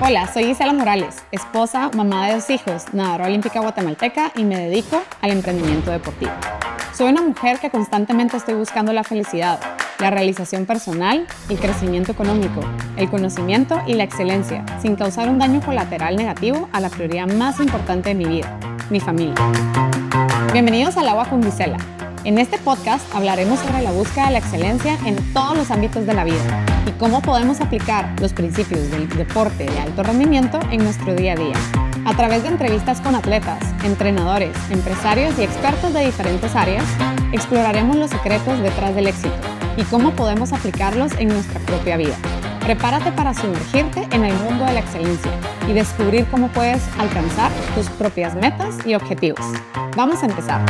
Hola, soy Gisela Morales, esposa, mamá de 2 hijos, nadadora olímpica guatemalteca y me dedico al emprendimiento deportivo. Soy una mujer que constantemente estoy buscando la felicidad, la realización personal, el crecimiento económico, el conocimiento y la excelencia, sin causar un daño colateral negativo a la prioridad más importante de mi vida, mi familia. Bienvenidos al Agua con Gisela. En este podcast hablaremos sobre la búsqueda de la excelencia en todos los ámbitos de la vida y cómo podemos aplicar los principios del deporte de alto rendimiento en nuestro día a día. A través de entrevistas con atletas, entrenadores, empresarios y expertos de diferentes áreas, exploraremos los secretos detrás del éxito y cómo podemos aplicarlos en nuestra propia vida. Prepárate para sumergirte en el mundo de la excelencia y descubrir cómo puedes alcanzar tus propias metas y objetivos. Vamos a empezar.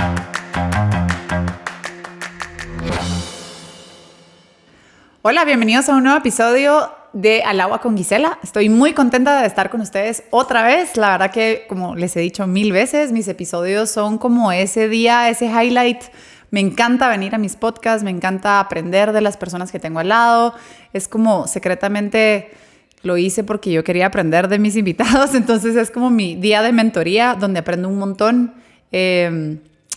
Hola, bienvenidos a un nuevo episodio de Al Agua con Gisela. Estoy muy contenta de estar con ustedes otra vez. La verdad que, como les he dicho 1000 veces, mis episodios son como ese día, ese highlight. Me encanta venir a mis podcasts, me encanta aprender de las personas que tengo al lado. Es como secretamente lo hice porque yo quería aprender de mis invitados. Entonces es como mi día de mentoría donde aprendo un montón.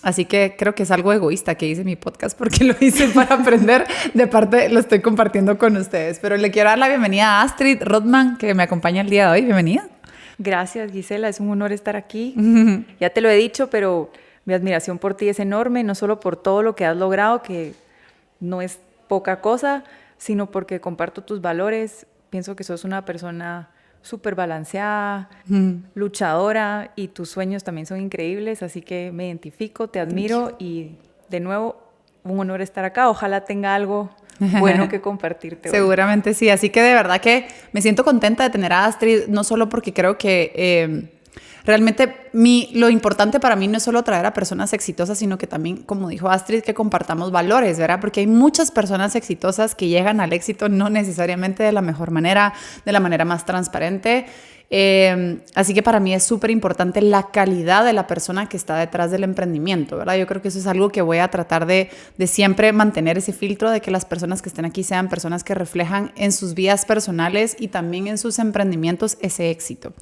Así que creo que es algo egoísta que hice mi podcast porque lo hice para aprender. De parte, lo estoy compartiendo con ustedes. Pero le quiero dar la bienvenida a Astrid Rothman, que me acompaña el día de hoy. Bienvenida. Gracias, Gisela. Es un honor estar aquí. Ya te lo he dicho, pero mi admiración por ti es enorme, no solo por todo lo que has logrado, que no es poca cosa, sino porque comparto tus valores. Pienso que sos una persona súper balanceada, luchadora, y tus sueños también son increíbles, así que me identifico, te admiro y de nuevo un honor estar acá. Ojalá tenga algo bueno que compartirte. Seguramente sí, así que de verdad que me siento contenta de tener a Astrid, no solo porque creo que realmente lo importante para mí no es solo traer a personas exitosas, sino que también, como dijo Astrid, que compartamos valores, ¿verdad? Porque hay muchas personas exitosas que llegan al éxito no necesariamente de la mejor manera, de la manera más transparente. Así que para mí es súper importante la calidad de la persona que está detrás del emprendimiento, ¿verdad? Yo creo que eso es algo que voy a tratar de siempre mantener ese filtro de que las personas que estén aquí sean personas que reflejan en sus vidas personales y también en sus emprendimientos ese éxito.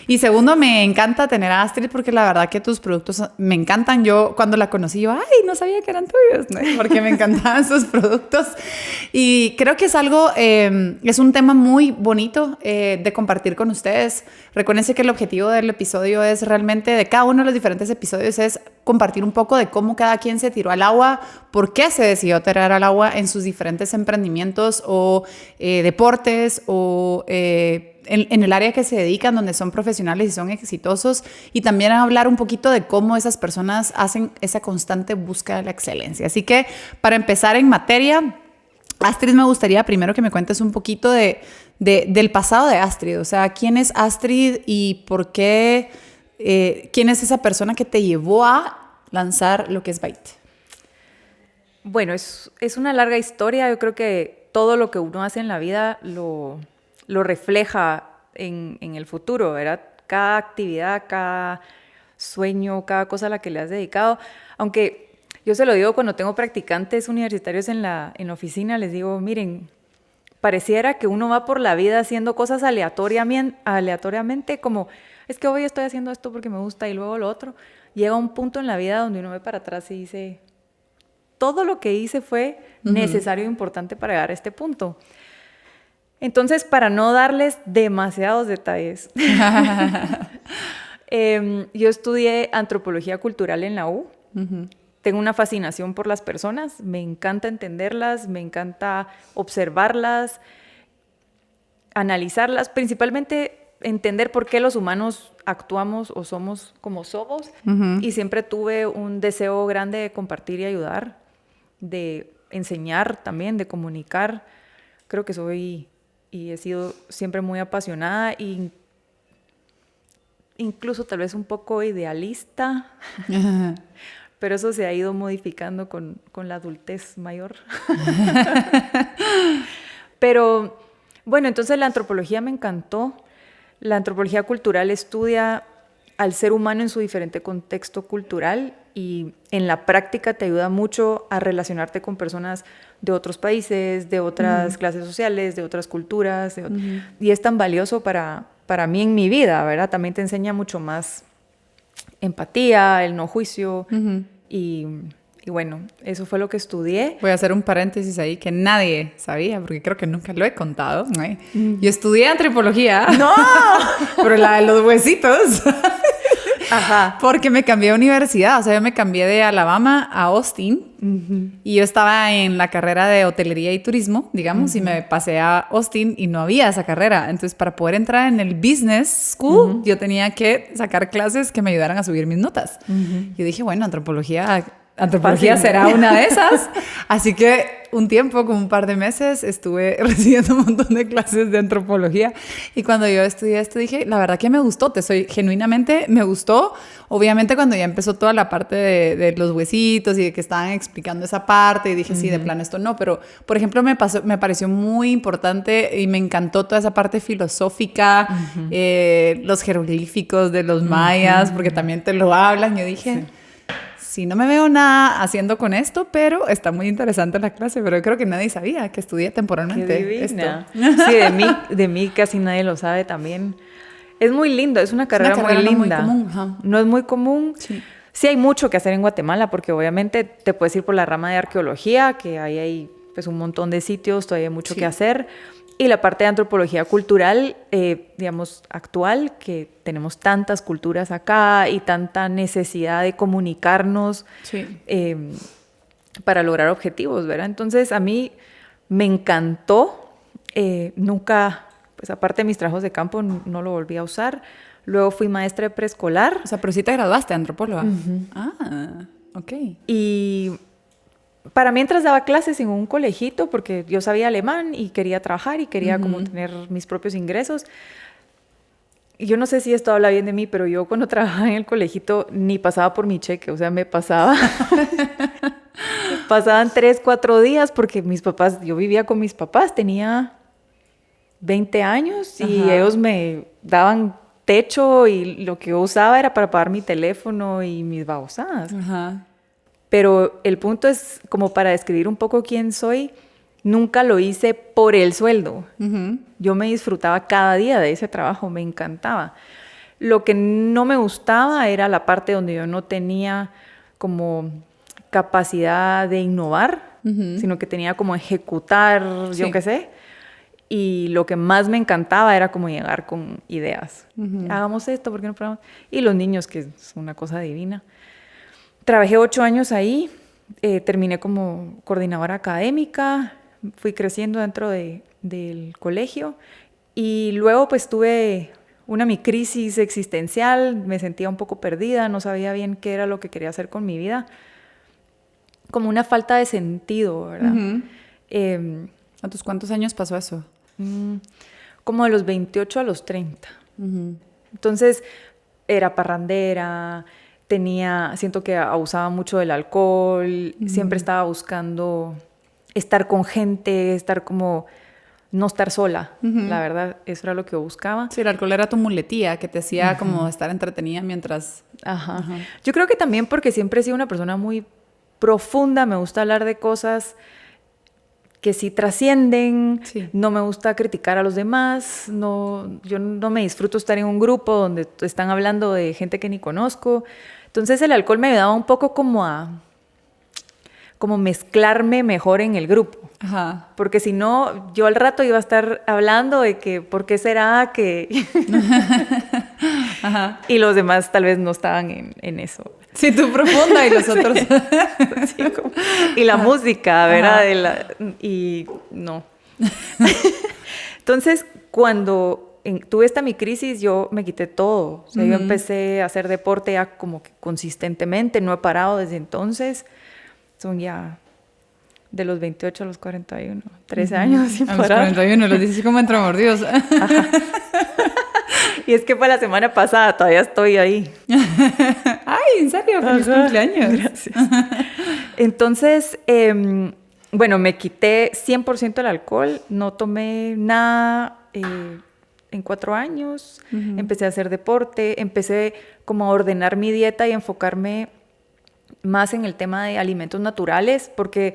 Y segundo, me encanta tener a Astrid porque la verdad que tus productos me encantan. Yo cuando la conocí, yo, no sabía que eran tuyos, ¿no? Porque me encantaban sus productos. Y creo que es algo, es un tema muy bonito de compartir con ustedes. Recuérdense que el objetivo del episodio es realmente, de cada uno de los diferentes episodios, es compartir un poco de cómo cada quien se tiró al agua, por qué se decidió tirar al agua en sus diferentes emprendimientos o deportes o en el área que se dedican, donde son profesionales y son exitosos, y también hablar un poquito de cómo esas personas hacen esa constante búsqueda de la excelencia. Así que para empezar en materia, Astrid, me gustaría primero que me cuentes un poquito del pasado de Astrid. O sea, ¿quién es Astrid y por qué? ¿Quién es esa persona que te llevó a lanzar lo que es Byte? Bueno, es una larga historia. Yo creo que todo lo que uno hace en la vida lo refleja en el futuro, ¿verdad? Cada actividad, cada sueño, cada cosa a la que le has dedicado. Aunque yo se lo digo cuando tengo practicantes universitarios en la oficina, les digo, miren, pareciera que uno va por la vida haciendo cosas aleatoriamente, como, es que hoy estoy haciendo esto porque me gusta y luego lo otro. Llega un punto en la vida donde uno ve para atrás y dice, todo lo que hice fue necesario e importante para llegar a este punto. Entonces, para no darles demasiados detalles, yo estudié antropología cultural en la U. Tengo una fascinación por las personas, me encanta entenderlas, me encanta observarlas, analizarlas, principalmente entender por qué los humanos actuamos o somos como somos. Y siempre tuve un deseo grande de compartir y ayudar, de enseñar también, de comunicar. Creo que soy y he sido siempre muy apasionada e incluso tal vez un poco idealista. Pero eso se ha ido modificando con la adultez mayor. Pero bueno, entonces la antropología me encantó. La antropología cultural estudia al ser humano en su diferente contexto cultural y en la práctica te ayuda mucho a relacionarte con personas de otros países, de otras clases sociales, de otras culturas. Y es tan valioso para para mí en mi vida, ¿verdad? También te enseña mucho más empatía, el no juicio. Y bueno, eso fue lo que estudié. Voy a hacer un paréntesis ahí que nadie sabía, porque creo que nunca lo he contado. Yo estudié antropología. ¡No! Pero la de los huesitos. Ajá. Porque me cambié de universidad. O sea, yo me cambié de Alabama a Austin. Y yo estaba en la carrera de hotelería y turismo, digamos, y me pasé a Austin y no había esa carrera. Entonces, para poder entrar en el business school, yo tenía que sacar clases que me ayudaran a subir mis notas. Yo dije, bueno, antropología será una de esas. Así que un tiempo, como un par de meses, estuve recibiendo un montón de clases de antropología. Y cuando yo estudié esto, dije, la verdad que me gustó, genuinamente me gustó. Obviamente cuando ya empezó toda la parte de los huesitos y de que estaban explicando esa parte, y dije, sí, de plano esto no. Pero, por ejemplo, me pareció muy importante y me encantó toda esa parte filosófica, los jeroglíficos de los mayas, porque también te lo hablan. Yo dije... Sí, no me veo nada haciendo con esto, pero está muy interesante la clase. Pero yo creo que nadie sabía que estudié temporalmente esto. Sí, de mí casi nadie lo sabe también. Es muy lindo, es una carrera muy linda. No muy común. Ajá. No es muy común. Sí. Sí hay mucho que hacer en Guatemala, porque obviamente te puedes ir por la rama de arqueología, que ahí hay pues, un montón de sitios, todavía hay mucho que hacer. Y la parte de antropología cultural, digamos, actual, que tenemos tantas culturas acá y tanta necesidad de comunicarnos para lograr objetivos, ¿verdad? Entonces, a mí me encantó. Nunca, pues aparte de mis trabajos de campo, no lo volví a usar. Luego fui maestra de preescolar. O sea, pero sí te graduaste de antropóloga. Ah, ok. Y... para mientras daba clases en un colegito, porque yo sabía alemán y quería trabajar y quería como tener mis propios ingresos. Y yo no sé si esto habla bien de mí, pero yo cuando trabajaba en el colegito ni pasaba por mi cheque, o sea, me pasaba... Pasaban 3, 4 días porque mis papás, yo vivía con mis papás, tenía 20 años y ellos me daban techo y lo que yo usaba era para pagar mi teléfono y mis babosadas. Ajá. Pero el punto es, como para describir un poco quién soy, nunca lo hice por el sueldo. Yo me disfrutaba cada día de ese trabajo, me encantaba. Lo que no me gustaba era la parte donde yo no tenía como capacidad de innovar, sino que tenía como ejecutar, yo qué sé. Y lo que más me encantaba era como llegar con ideas. Hagamos esto, ¿por qué no probamos? Y los niños, que es una cosa divina. Trabajé 8 años ahí, terminé como coordinadora académica, fui creciendo dentro del colegio y luego pues tuve mi crisis existencial, me sentía un poco perdida, no sabía bien qué era lo que quería hacer con mi vida, como una falta de sentido, ¿verdad? ¿A tus cuántos años pasó eso? Como de los 28 a los 30. Entonces era parrandera, siento que abusaba mucho del alcohol, siempre estaba buscando estar con gente, no estar sola, la verdad, eso era lo que yo buscaba. Sí, el alcohol era tu muletilla, que te hacía como estar entretenida mientras... Yo creo que también porque siempre he sido una persona muy profunda, me gusta hablar de cosas que sí trascienden, no me gusta criticar a los demás, yo no me disfruto estar en un grupo donde están hablando de gente que ni conozco. Entonces el alcohol me ayudaba un poco como mezclarme mejor en el grupo. Porque si no, yo al rato iba a estar hablando de que por qué será que... Y los demás tal vez no estaban en eso. Sí, tú profunda y los otros... y la música, ¿verdad? Y no. Entonces, cuando tuve mi crisis, yo me quité todo. O sea, yo empecé a hacer deporte ya como que consistentemente, no he parado desde entonces. Son ya de los 28 a los 41, 13 años sin parar. A los 41, los dices como entre mordidos. Y es que fue la semana pasada, todavía estoy ahí. Ay, ¿en serio? ¡Feliz cumpleaños! Gracias. Entonces, bueno, me quité 100% el alcohol, no tomé nada en 4 años, empecé a hacer deporte, empecé como a ordenar mi dieta y enfocarme más en el tema de alimentos naturales, porque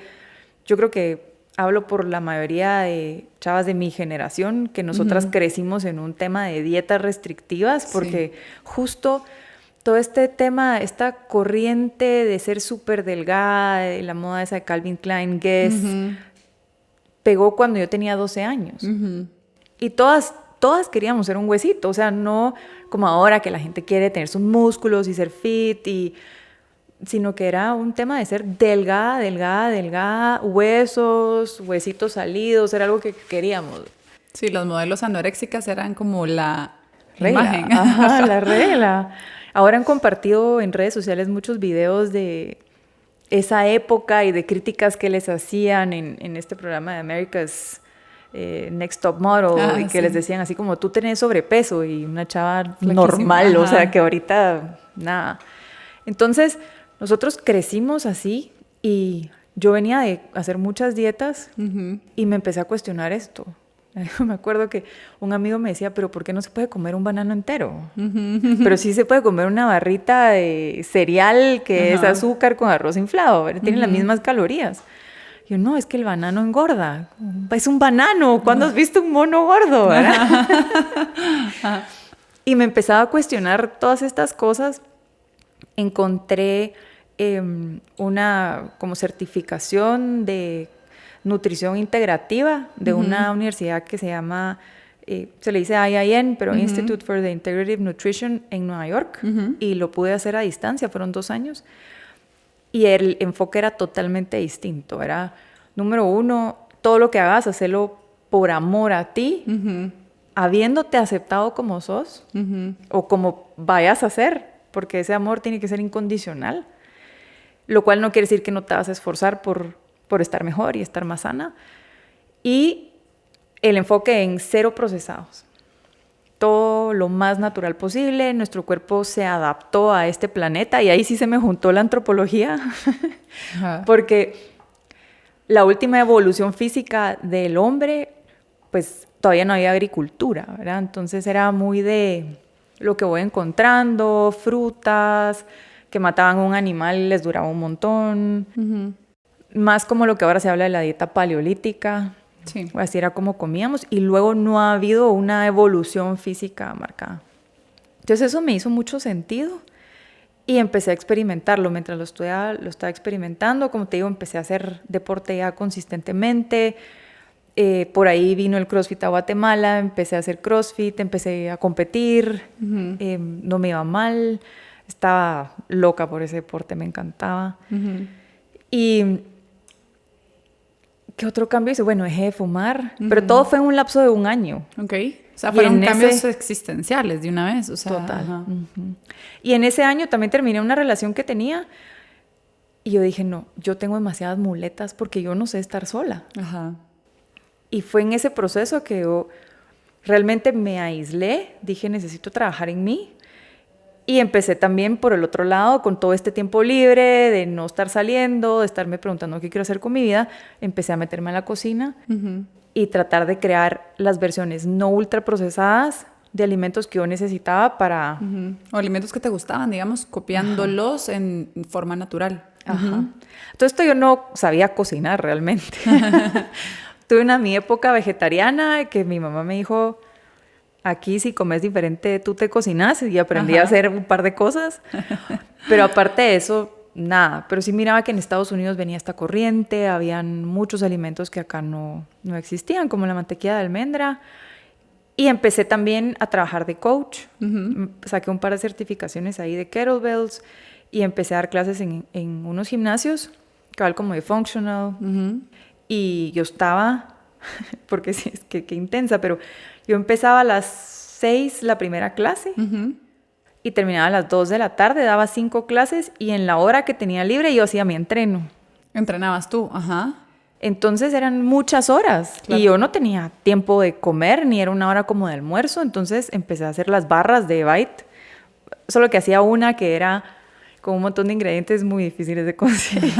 yo creo que hablo por la mayoría de chavas de mi generación, que nosotras crecimos en un tema de dietas restrictivas, porque justo todo este tema, esta corriente de ser súper delgada, de la moda esa de Calvin Klein, Guess, pegó cuando yo tenía 12 años. Y todas queríamos ser un huesito, o sea, no como ahora que la gente quiere tener sus músculos y ser fit, sino que era un tema de ser delgada, huesitos salidos, era algo que queríamos. Sí, los modelos anoréxicas eran como la regla. imagen. Ajá, la regla. Ahora han compartido en redes sociales muchos videos de esa época y de críticas que les hacían en este programa de America's Next Top Model, y que les decían así como, tú tenés sobrepeso, y una chava Flaquísima. normal, o sea, que ahorita nada. Entonces, nosotros crecimos así, y yo venía de hacer muchas dietas y me empecé a cuestionar esto. Me acuerdo que un amigo me decía, pero ¿por qué no se puede comer un banano entero? Pero sí se puede comer una barrita de cereal que es azúcar con arroz inflado, tiene las mismas calorías. Yo, no, es que el banano engorda. Es un banano. ¿Cuándo has visto un mono gordo? Y me empezaba a cuestionar todas estas cosas. Encontré una como certificación de nutrición integrativa de una universidad que se llama, se le dice IIN, pero Institute for the Integrative Nutrition en Nueva York, y lo pude hacer a distancia, fueron 2 años, y el enfoque era totalmente distinto. Era, número 1, todo lo que hagas, hacerlo por amor a ti, habiéndote aceptado como sos, o como vayas a ser, porque ese amor tiene que ser incondicional, lo cual no quiere decir que no te vas a esforzar por estar mejor y estar más sana. Y el enfoque en 0 procesados. Todo lo más natural posible. Nuestro cuerpo se adaptó a este planeta, y ahí sí se me juntó la antropología. Porque la última evolución física del hombre, pues todavía no había agricultura, ¿verdad? Entonces era muy de lo que voy encontrando, frutas, que mataban a un animal y les duraba un montón. Más como lo que ahora se habla de la dieta paleolítica. Sí. Así era como comíamos, y luego no ha habido una evolución física marcada. Entonces eso me hizo mucho sentido, y empecé a experimentarlo. Mientras lo estaba experimentando, como te digo, empecé a hacer deporte ya consistentemente. Por ahí vino el CrossFit a Guatemala, empecé a hacer CrossFit, empecé a competir, no me iba mal, estaba loca por ese deporte, me encantaba. Y ¿qué otro cambio hice? Bueno, dejé de fumar, pero todo fue en un lapso de 1 año. Ok. O sea, fueron cambios existenciales de una vez. O sea, total. Y en ese año también terminé una relación que tenía, y yo dije, no, yo tengo demasiadas muletas porque yo no sé estar sola. Y fue en ese proceso que yo realmente me aislé, dije, necesito trabajar en mí. Y empecé también por el otro lado, con todo este tiempo libre, de no estar saliendo, de estarme preguntando qué quiero hacer con mi vida, empecé a meterme a la cocina y tratar de crear las versiones no ultraprocesadas de alimentos que yo necesitaba para... O alimentos que te gustaban, digamos, copiándolos en forma natural. Todo esto yo no sabía cocinar realmente. Tuve mi época vegetariana, que mi mamá me dijo, aquí si comes diferente tú te cocinas, y aprendí a hacer un par de cosas. Pero aparte de eso, nada. Pero sí miraba que en Estados Unidos venía esta corriente, habían muchos alimentos que acá no existían, como la mantequilla de almendra. Y empecé también a trabajar de coach. Saqué un par de certificaciones ahí de kettlebells, y empecé a dar clases en unos gimnasios, cabal como de functional. Y yo estaba, porque sí, es que intensa, pero yo empezaba a las 6 la primera clase y terminaba a las 2 de la tarde, daba 5 clases, y en la hora que tenía libre yo hacía mi entreno. ¿Entrenabas tú? Entonces eran muchas horas, y yo no tenía tiempo de comer, ni era una hora como de almuerzo. Entonces empecé a hacer las barras de Bite, solo que hacía una que era con un montón de ingredientes muy difíciles de conseguir.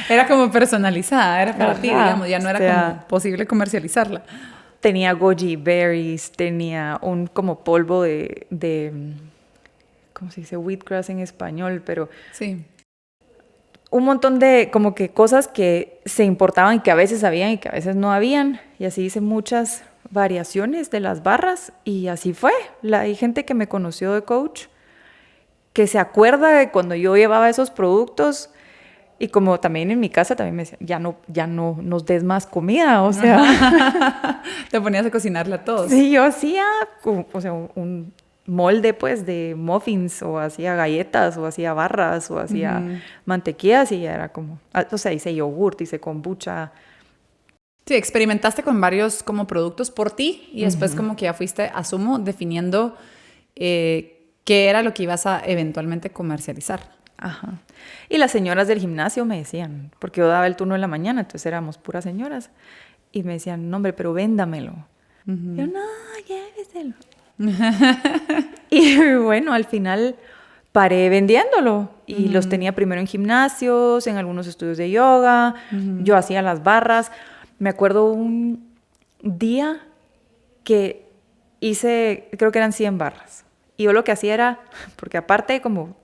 Era como personalizada, era para ti, digamos, ya no era como posible comercializarla. Tenía goji berries, tenía un como polvo de ¿cómo se dice? Wheatgrass en español, pero... Sí. un montón de como que cosas que se importaban y que a veces habían y que a veces no habían. Y así hice muchas variaciones de las barras y así fue. Hay gente que me conoció de coach que se acuerda de cuando yo llevaba esos productos y como también en mi casa también me decían, ya no nos des más comida, o sea. Te ponías a cocinarle a todos. Sí, yo hacía o sea, un molde pues de muffins o hacía galletas o hacía barras o hacía mantequillas y ya era como, o sea, hice yogurt, hice kombucha. Sí, experimentaste con varios como productos por ti y después como que ya fuiste, asumo, definiendo qué era lo que ibas a eventualmente comercializar. Ajá. Y las señoras del gimnasio me decían, porque yo daba el turno en la mañana, entonces éramos puras señoras, y me decían, no hombre, pero véndamelo. Yo, no, lléveselo. Y bueno, al final paré vendiéndolo y los tenía primero en gimnasios, en algunos estudios de yoga, yo hacía las barras. Me acuerdo un día que hice, creo que eran 100 barras. Y yo lo que hacía era, porque aparte como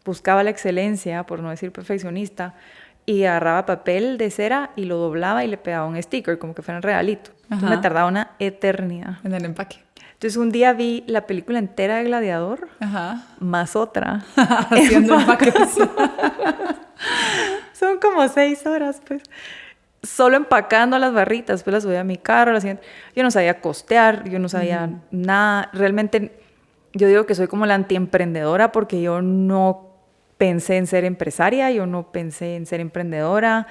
buscaba la excelencia, por no decir perfeccionista, y agarraba papel de cera y lo doblaba y le pegaba un sticker, como que fuera un regalito. Entonces me tardaba una eternidad. En el empaque. Entonces un día vi la película entera de Gladiador, más otra. Haciendo empaques. Son como 6 horas, pues. Solo empacando las barritas, pues las subía a mi carro, las hacía. Yo no sabía costear, yo no sabía nada. Realmente yo digo que soy como la antiemprendedora porque yo no pensé en ser empresaria, yo no pensé en ser emprendedora.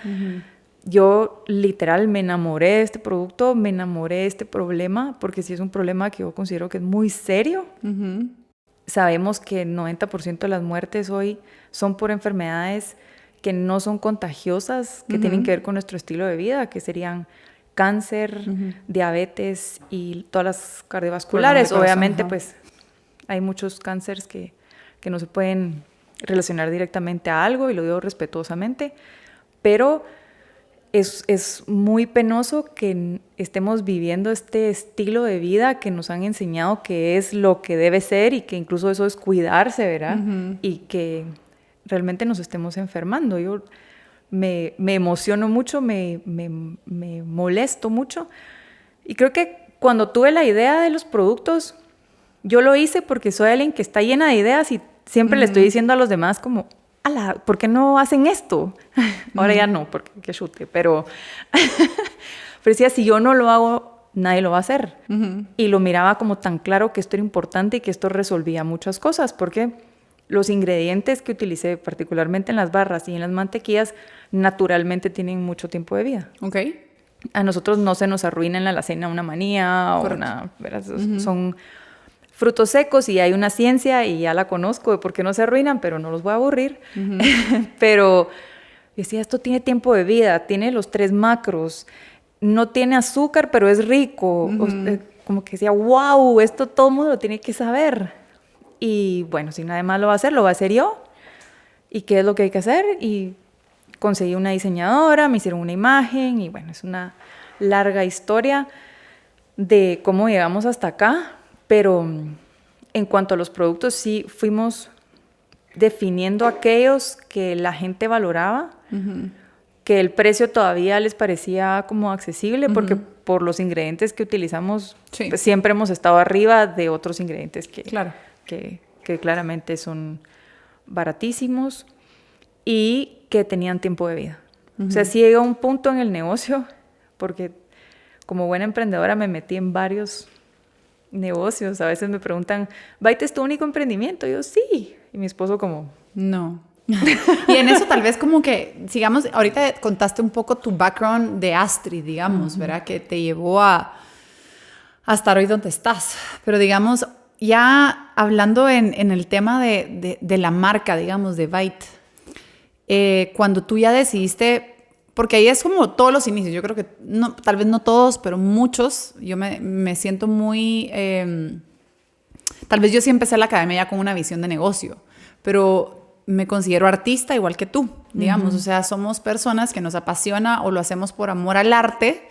Yo literal me enamoré de este producto, me enamoré de este problema, porque sí es un problema que yo considero que es muy serio. Sabemos que el 90% de las muertes hoy son por enfermedades que no son contagiosas, que tienen que ver con nuestro estilo de vida, que serían cáncer, diabetes y todas las cardiovasculares. Obviamente, pues hay muchos cánceres que no se pueden relacionar directamente a algo, y lo digo respetuosamente, pero es muy penoso que estemos viviendo este estilo de vida que nos han enseñado que es lo que debe ser y que incluso eso es cuidarse, ¿verdad? Y que realmente nos estemos enfermando. Yo me emociono mucho, me molesto mucho, y creo que cuando tuve la idea de los productos, yo lo hice porque soy alguien que está llena de ideas y siempre le estoy diciendo a los demás como, ala, ¿por qué no hacen esto? Ahora ya no, porque qué chute, pero decía, si yo no lo hago, nadie lo va a hacer. Y lo miraba como tan claro que esto era importante y que esto resolvía muchas cosas, porque los ingredientes que utilicé, particularmente en las barras y en las mantequillas, naturalmente tienen mucho tiempo de vida. Ok. A nosotros no se nos arruina en la alacena una manía o una... Son frutos secos y hay una ciencia y ya la conozco de por qué no se arruinan, pero no los voy a aburrir. Pero decía, esto tiene tiempo de vida, tiene los 3 macros, no tiene azúcar, pero es rico. Como que decía, wow, esto todo el mundo lo tiene que saber. Y bueno, si nadie más lo va a hacer, lo va a hacer yo. ¿Y qué es lo que hay que hacer? Y conseguí una diseñadora, me hicieron una imagen y bueno, es una larga historia de cómo llegamos hasta acá. Pero en cuanto a los productos, sí fuimos definiendo aquellos que la gente valoraba, que el precio todavía les parecía como accesible, porque por los ingredientes que utilizamos, pues, siempre hemos estado arriba de otros ingredientes que claramente son baratísimos y que tenían tiempo de vida. O sea, sí llegó un punto en el negocio, porque como buena emprendedora me metí en varios negocios. A veces me preguntan, ¿Byte es tu único emprendimiento? Y yo, sí. Y mi esposo como, no. Y en eso tal vez como que, sigamos, ahorita contaste un poco tu background de Astrid, digamos, ¿verdad? Que te llevó a estar hoy donde estás. Pero digamos, ya hablando en el tema de la marca, digamos, de Byte, cuando tú ya decidiste... Porque ahí es como todos los inicios. Yo creo que, no, tal vez no todos, pero muchos. Yo me siento muy... tal vez yo sí empecé la academia ya con una visión de negocio, pero me considero artista igual que tú, digamos. O sea, somos personas que nos apasiona o lo hacemos por amor al arte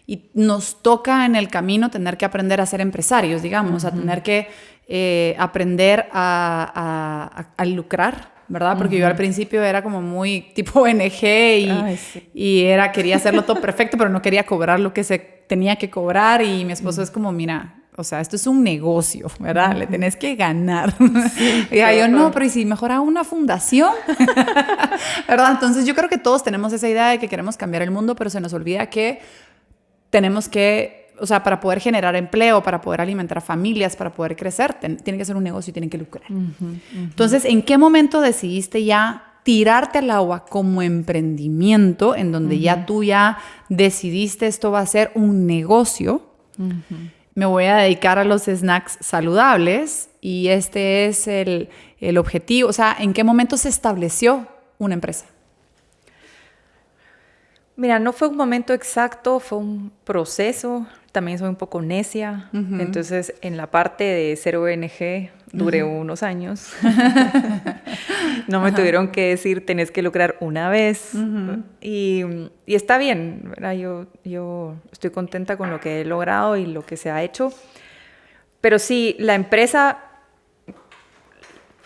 y nos toca en el camino tener que aprender a ser empresarios, digamos, a tener que aprender a lucrar ¿verdad? Porque yo al principio era como muy tipo ONG y quería hacerlo todo perfecto, pero no quería cobrar lo que se tenía que cobrar. Y mi esposo es como, mira, o sea, esto es un negocio, ¿verdad? Le tenés que ganar. Sí, y yo, no, pero ¿y si mejor hago una fundación? ¿Verdad? Entonces yo creo que todos tenemos esa idea de que queremos cambiar el mundo, pero se nos olvida que tenemos que, o sea, para poder generar empleo, para poder alimentar a familias, para poder crecer, tiene que ser un negocio y tienen que lucrar. Entonces, ¿en qué momento decidiste ya tirarte al agua como emprendimiento, en donde ya tú ya decidiste esto va a ser un negocio? Me voy a dedicar a los snacks saludables y este es el objetivo. O sea, ¿en qué momento se estableció una empresa? Mira, no fue un momento exacto, fue un proceso. También soy un poco necia. Entonces, en la parte de ser ONG duré unos años. No me tuvieron que decir, tenés que lucrar una vez. Y está bien, ¿verdad? Yo estoy contenta con lo que he logrado y lo que se ha hecho. Pero sí, la empresa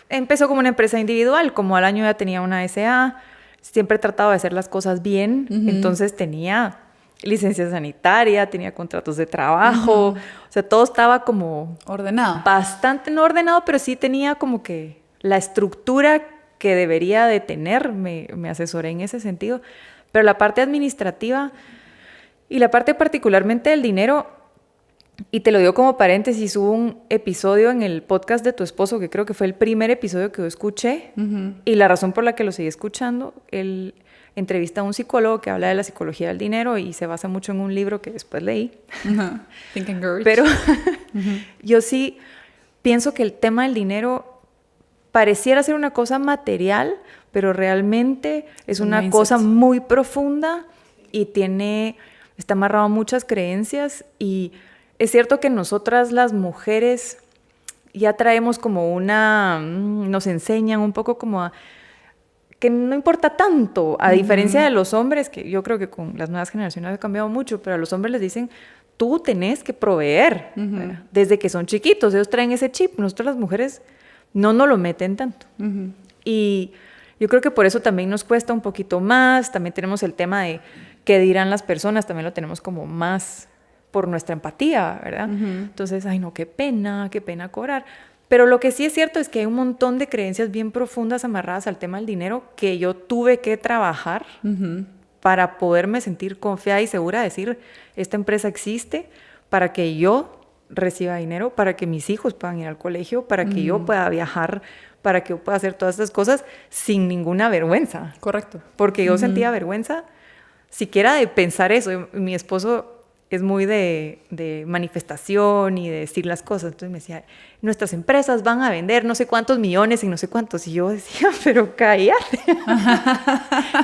empezó como una empresa individual. Como al año ya tenía una SA. Siempre he tratado de hacer las cosas bien. Entonces tenía licencia sanitaria, tenía contratos de trabajo. O sea, todo estaba como... ordenado. Bastante no ordenado, pero sí tenía como que la estructura que debería de tener. Me asesoré en ese sentido. Pero la parte administrativa y la parte particularmente del dinero, y te lo digo como paréntesis, hubo un episodio en el podcast de tu esposo, que creo que fue el primer episodio que yo escuché, y la razón por la que lo seguí escuchando, él entrevista a un psicólogo que habla de la psicología del dinero y se basa mucho en un libro que después leí. Think and Grow Rich. Pero yo sí pienso que el tema del dinero pareciera ser una cosa material, pero realmente es una cosa muy profunda y está amarrado a muchas creencias. Y es cierto que nosotras las mujeres ya traemos como nos enseñan un poco como que no importa tanto, a diferencia de los hombres, que yo creo que con las nuevas generaciones ha cambiado mucho, pero a los hombres les dicen, tú tenés que proveer, desde que son chiquitos, ellos traen ese chip, nosotros las mujeres no nos lo meten tanto. Y yo creo que por eso también nos cuesta un poquito más, también tenemos el tema de qué dirán las personas, también lo tenemos como más por nuestra empatía, ¿verdad? Entonces, ay no, qué pena cobrar. Pero lo que sí es cierto es que hay un montón de creencias bien profundas amarradas al tema del dinero que yo tuve que trabajar para poderme sentir confiada y segura de decir, esta empresa existe para que yo reciba dinero, para que mis hijos puedan ir al colegio, para que yo pueda viajar, para que yo pueda hacer todas estas cosas sin ninguna vergüenza. Correcto. Porque yo sentía vergüenza siquiera de pensar eso. Mi esposo es muy de manifestación y de decir las cosas. Entonces me decía, nuestras empresas van a vender no sé cuántos millones y no sé cuántos. Y yo decía, pero cállate.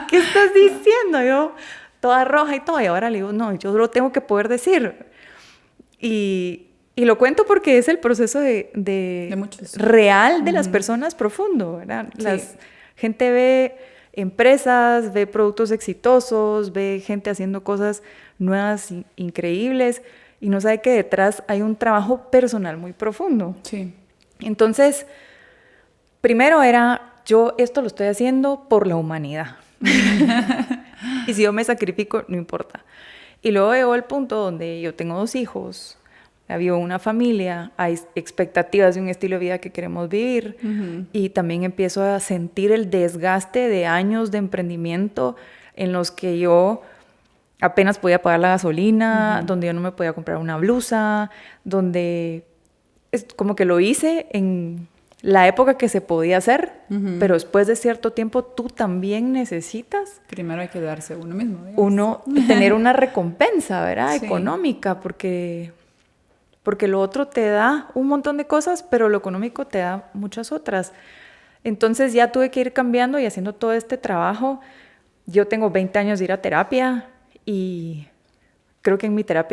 ¿Qué estás diciendo? Yo, toda roja y todo. Y ahora le digo, no, yo lo tengo que poder decir. Y lo cuento porque es el proceso de muchos. Real de las personas profundo, ¿verdad? La gente ve empresas, ve productos exitosos, ve gente haciendo cosas nuevas, increíbles, y no sabe que detrás hay un trabajo personal muy profundo. Sí. Entonces, primero yo esto lo estoy haciendo por la humanidad. Y si yo me sacrifico, no importa. Y luego llegó el punto donde yo tengo 2 hijos, vivo una familia, hay expectativas de un estilo de vida que queremos vivir, y también empiezo a sentir el desgaste de años de emprendimiento en los que yo apenas podía pagar la gasolina, donde yo no me podía comprar una blusa, donde es como que lo hice en la época que se podía hacer, pero después de cierto tiempo tú también necesitas... Primero hay que darse uno mismo. Tener una recompensa, ¿verdad? Sí. Económica, porque lo otro te da un montón de cosas, pero lo económico te da muchas otras. Entonces ya tuve que ir cambiando y haciendo todo este trabajo. Yo tengo 20 años de ir a terapia y creo que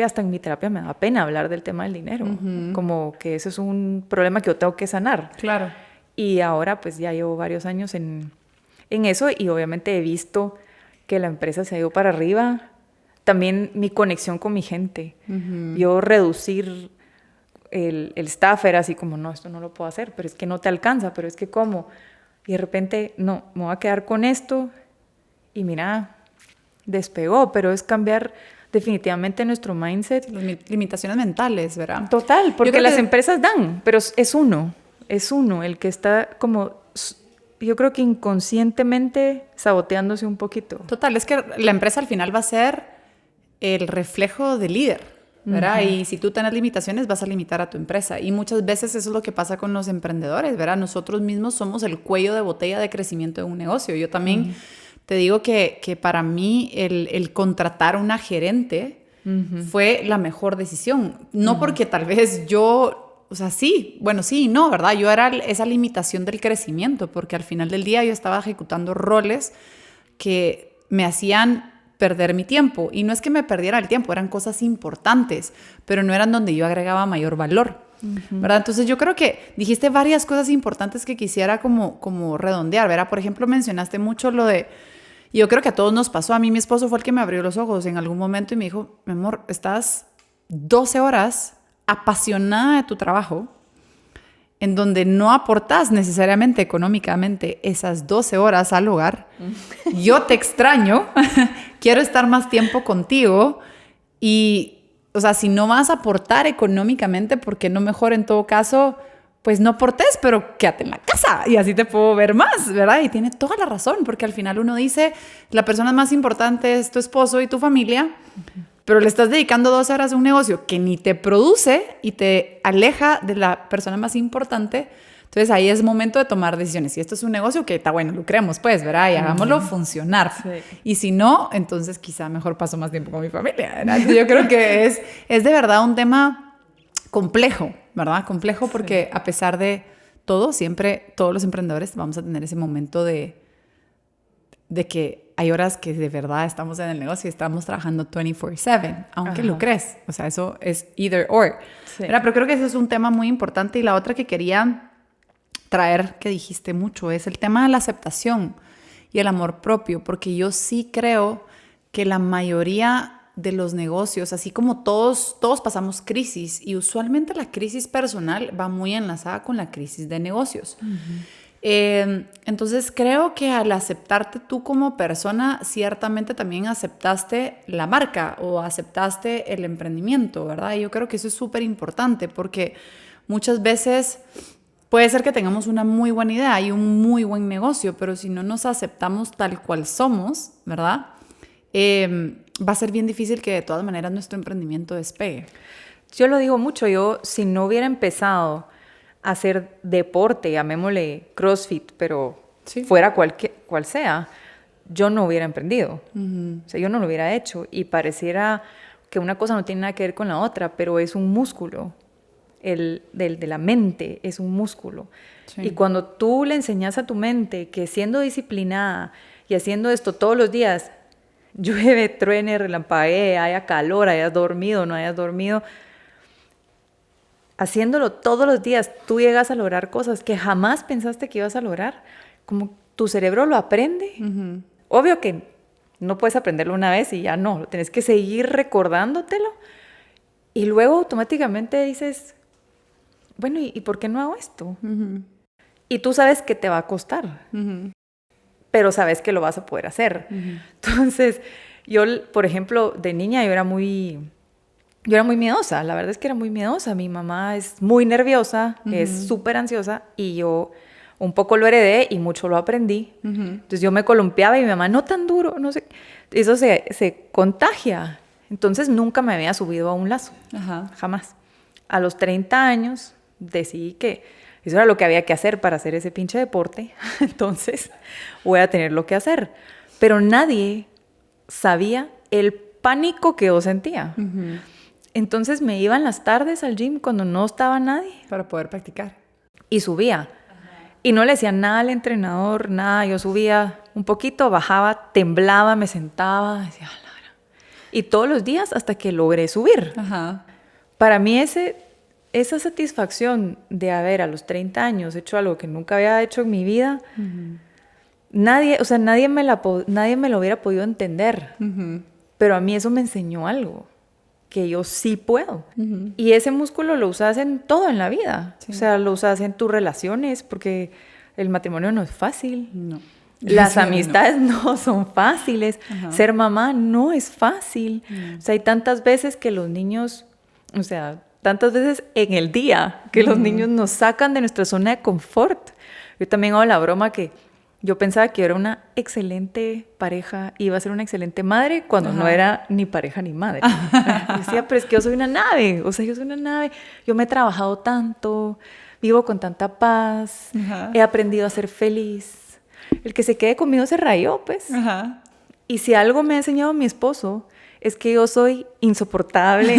hasta en mi terapia me da pena hablar del tema del dinero. Como que eso es un problema que yo tengo que sanar. Claro. Y ahora pues ya llevo varios años en eso y obviamente he visto que la empresa se ha ido para arriba. También mi conexión con mi gente. Yo reducir el staff era así como, no, esto no lo puedo hacer, pero es que no te alcanza, pero es que ¿cómo? Y de repente, no, me voy a quedar con esto. Y mira, despegó, pero es cambiar definitivamente nuestro mindset. Las limitaciones mentales, ¿verdad? Total, porque creo las que empresas dan, pero es uno el que está como, yo creo que inconscientemente saboteándose un poquito. Total, es que la empresa al final va a ser el reflejo del líder, ¿verdad? Y si tú tienes limitaciones, vas a limitar a tu empresa. Y muchas veces eso es lo que pasa con los emprendedores, ¿verdad? Nosotros mismos somos el cuello de botella de crecimiento de un negocio. Yo también te digo que para mí el contratar una gerente fue la mejor decisión. No porque tal vez yo... O sea, sí, bueno, sí y no, ¿verdad? Yo era esa limitación del crecimiento, porque al final del día yo estaba ejecutando roles que me hacían perder mi tiempo. Y no es que me perdiera el tiempo, eran cosas importantes, pero no eran donde yo agregaba mayor valor, ¿verdad? Entonces yo creo que dijiste varias cosas importantes que quisiera como redondear, ¿verdad? Por ejemplo, mencionaste mucho lo de... Yo creo que a todos nos pasó. A mí mi esposo fue el que me abrió los ojos en algún momento y me dijo, mi amor, estás 12 horas apasionada de tu trabajo, en donde no aportas necesariamente económicamente esas 12 horas al hogar. Yo te extraño, quiero estar más tiempo contigo y, o sea, si no vas a aportar económicamente, ¿por qué no mejor en todo caso, pues no aportes, pero quédate en la casa y así te puedo ver más, ¿verdad? Y tiene toda la razón, porque al final uno dice, la persona más importante es tu esposo y tu familia, pero le estás dedicando 12 horas a un negocio que ni te produce y te aleja de la persona más importante. Entonces ahí es momento de tomar decisiones. Si esto es un negocio, que está bueno, lucremos pues, ¿verdad? Y hagámoslo funcionar. Sí. Y si no, entonces quizá mejor paso más tiempo con mi familia, ¿verdad? Yo creo que es de verdad un tema complejo, ¿verdad? Complejo porque a pesar de todo, siempre todos los emprendedores vamos a tener ese momento de que hay horas que de verdad estamos en el negocio y estamos trabajando 24/7, aunque lo crees. O sea, eso es either or. Sí. Pero creo que ese es un tema muy importante. Y la otra que quería traer, que dijiste mucho, es el tema de la aceptación y el amor propio. Porque yo sí creo que la mayoría de los negocios, así como todos pasamos crisis, y usualmente la crisis personal va muy enlazada con la crisis de negocios. Entonces creo que al aceptarte tú como persona, ciertamente también aceptaste la marca o aceptaste el emprendimiento, ¿verdad? Y yo creo que eso es súper importante porque muchas veces puede ser que tengamos una muy buena idea y un muy buen negocio, pero si no nos aceptamos tal cual somos, ¿verdad? Va a ser bien difícil que de todas maneras nuestro emprendimiento despegue. Yo lo digo mucho, yo si no hubiera empezado hacer deporte, llamémosle CrossFit, pero fuera cual sea, yo no hubiera emprendido. O sea, yo no lo hubiera hecho. Y pareciera que una cosa no tiene nada que ver con la otra, pero es un músculo. El de la mente es un músculo. Sí. Y cuando tú le enseñas a tu mente que siendo disciplinada y haciendo esto todos los días, llueve, truene, relampaguee, haya calor, hayas dormido, no hayas dormido, haciéndolo todos los días, tú llegas a lograr cosas que jamás pensaste que ibas a lograr. Como tu cerebro lo aprende. Obvio que no puedes aprenderlo una vez y ya no. Tienes que seguir recordándotelo. Y luego automáticamente dices, bueno, ¿y por qué no hago esto? Y tú sabes que te va a costar. Pero sabes que lo vas a poder hacer. Entonces, yo, por ejemplo, de niña yo era muy miedosa, la verdad es que era muy miedosa. Mi mamá es muy nerviosa, es súper ansiosa y yo un poco lo heredé y mucho lo aprendí. Entonces yo me columpiaba y mi mamá, no tan duro, no sé. Eso se contagia. Entonces nunca me había subido a un lazo, jamás. A los 30 años decidí que eso era lo que había que hacer para hacer ese pinche deporte. Entonces voy a tener lo que hacer. Pero nadie sabía el pánico que yo sentía. Entonces me iba en las tardes al gym cuando no estaba nadie. Para poder practicar. Y subía. Y no le decía nada al entrenador, nada. Yo subía un poquito, bajaba, temblaba, me sentaba. Decía, y todos los días hasta que logré subir. Para mí esa satisfacción de haber a los 30 años hecho algo que nunca había hecho en mi vida, nadie me lo hubiera podido entender. Pero a mí eso me enseñó algo. Que yo sí puedo. Y ese músculo lo usas en todo en la vida. O sea, lo usas en tus relaciones, porque El matrimonio no es fácil. No. Las Sí, amistades no son fáciles. No. Las Sí, amistades no son fáciles. Ajá. Ser mamá no es fácil. No. O sea, hay tantas veces que los niños, o sea, tantas veces en el día que los niños nos sacan de nuestra zona de confort. Yo también hago la broma que yo pensaba que yo era una excelente pareja, iba a ser una excelente madre cuando no era ni pareja ni madre. Yo decía, pero es que yo soy una nave, o sea, yo soy una nave. Yo me he trabajado tanto, vivo con tanta paz, he aprendido a ser feliz. El que se quede conmigo se rayó, pues. Ajá. Y si algo me ha enseñado mi esposo, es que yo soy insoportable.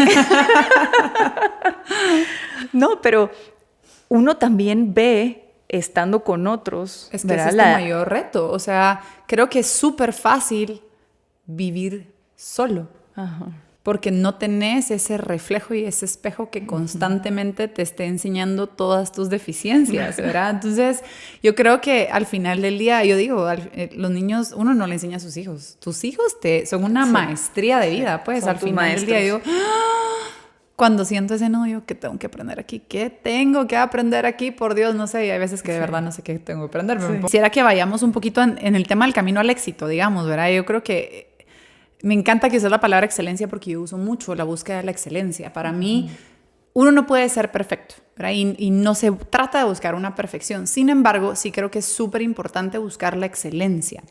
No, pero uno también ve, estando con otros, Es que ese es tu mayor reto. O sea, creo que es súper fácil vivir solo. Ajá. Porque no tenés ese reflejo y ese espejo que constantemente te esté enseñando todas tus deficiencias, ¿verdad? Entonces, yo creo que al final del día, yo digo, los niños, uno no le enseña a sus hijos. Tus hijos son una maestría de vida, pues son al tus final del día yo... Cuando siento ese nudo, ¿qué tengo que aprender aquí? ¿Qué tengo que aprender aquí? Por Dios, no sé. Y hay veces que de verdad no sé qué tengo que aprender. Sí. Quisiera que vayamos un poquito en el tema del camino al éxito, digamos, ¿verdad? Yo creo que me encanta que uses la palabra excelencia porque yo uso mucho la búsqueda de la excelencia. Para mí, uno no puede ser perfecto, ¿verdad? Y no se trata de buscar una perfección. Sin embargo, sí creo que es súper importante buscar la excelencia,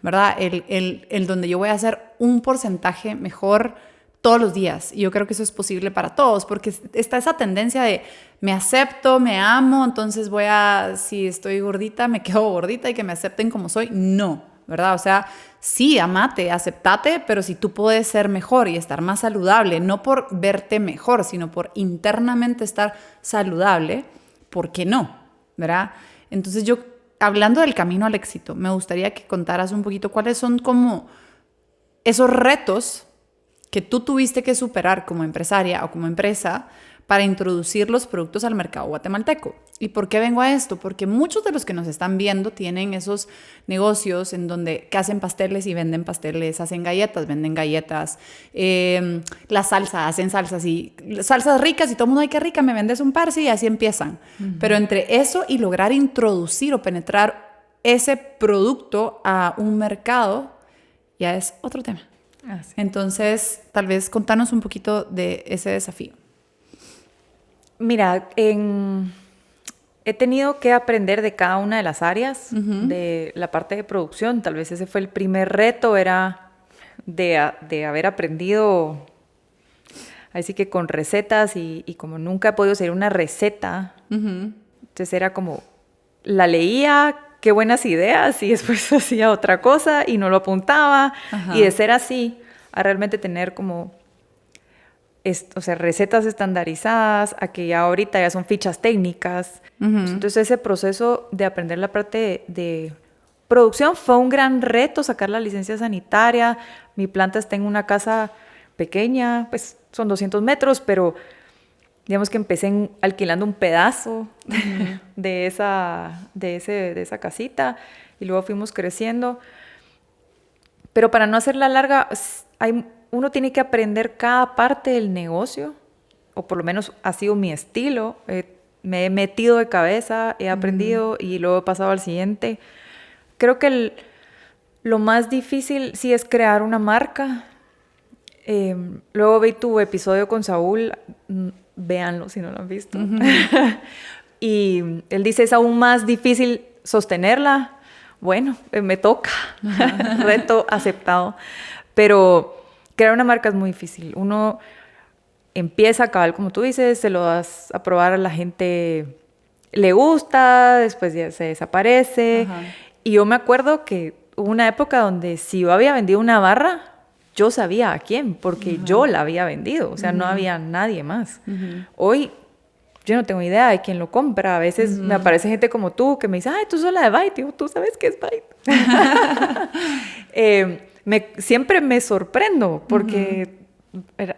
¿verdad? El donde yo voy a hacer un porcentaje mejor todos los días. Y yo creo que eso es posible para todos, porque está esa tendencia de me acepto, me amo, entonces si estoy gordita, me quedo gordita y que me acepten como soy. No, ¿verdad? O sea, sí, amate, aceptate, pero si tú puedes ser mejor y estar más saludable, no por verte mejor, sino por internamente estar saludable, ¿por qué no? ¿Verdad? Entonces yo, hablando del camino al éxito, me gustaría que contaras un poquito cuáles son como esos retos que tú tuviste que superar como empresaria o como empresa para introducir los productos al mercado guatemalteco. ¿Y por qué vengo a esto? Porque muchos de los que nos están viendo tienen esos negocios en donde que hacen pasteles y venden pasteles, hacen galletas, venden galletas, la salsa, hacen salsas y salsas ricas y todo el mundo, ay, qué rica, me vendes un par, sí, y así empiezan. Pero entre eso y lograr introducir o penetrar ese producto a un mercado, ya es otro tema. Sí. Entonces, tal vez contanos un poquito de ese desafío. Mira, he tenido que aprender de cada una de las áreas de la parte de producción. Tal vez ese fue el primer reto, era de haber aprendido, así que con recetas y como nunca he podido seguir una receta, entonces era como, la leía, qué buenas ideas, y después hacía otra cosa y no lo apuntaba. Y de ser así a realmente tener como, o sea, recetas estandarizadas, a que ya ahorita ya son fichas técnicas. Entonces ese proceso de aprender la parte de producción fue un gran reto, sacar la licencia sanitaria. Mi planta está en una casa pequeña, pues son 200 metros, pero digamos que empecé alquilando un pedazo de esa casita y luego fuimos creciendo. Pero para no hacerla larga, uno tiene que aprender cada parte del negocio, o por lo menos ha sido mi estilo. Me he metido de cabeza, he aprendido y luego he pasado al siguiente. Creo que lo más difícil sí es crear una marca. Luego vi tu episodio con Saúl. Véanlo si no lo han visto. Y él dice, es aún más difícil sostenerla. Bueno, me toca. Reto aceptado. Pero crear una marca es muy difícil. Uno empieza a cabal, como tú dices, se lo das a probar, a la gente le gusta, después ya se desaparece. Y yo me acuerdo que hubo una época donde si yo había vendido una barra, yo sabía a quién, porque yo la había vendido, o sea, no había nadie más. Hoy yo no tengo idea de quién lo compra. A veces me aparece gente como tú que me dice, ay, tú sos la de Byte. Digo, ¿tú sabes qué es Byte? Siempre me sorprendo porque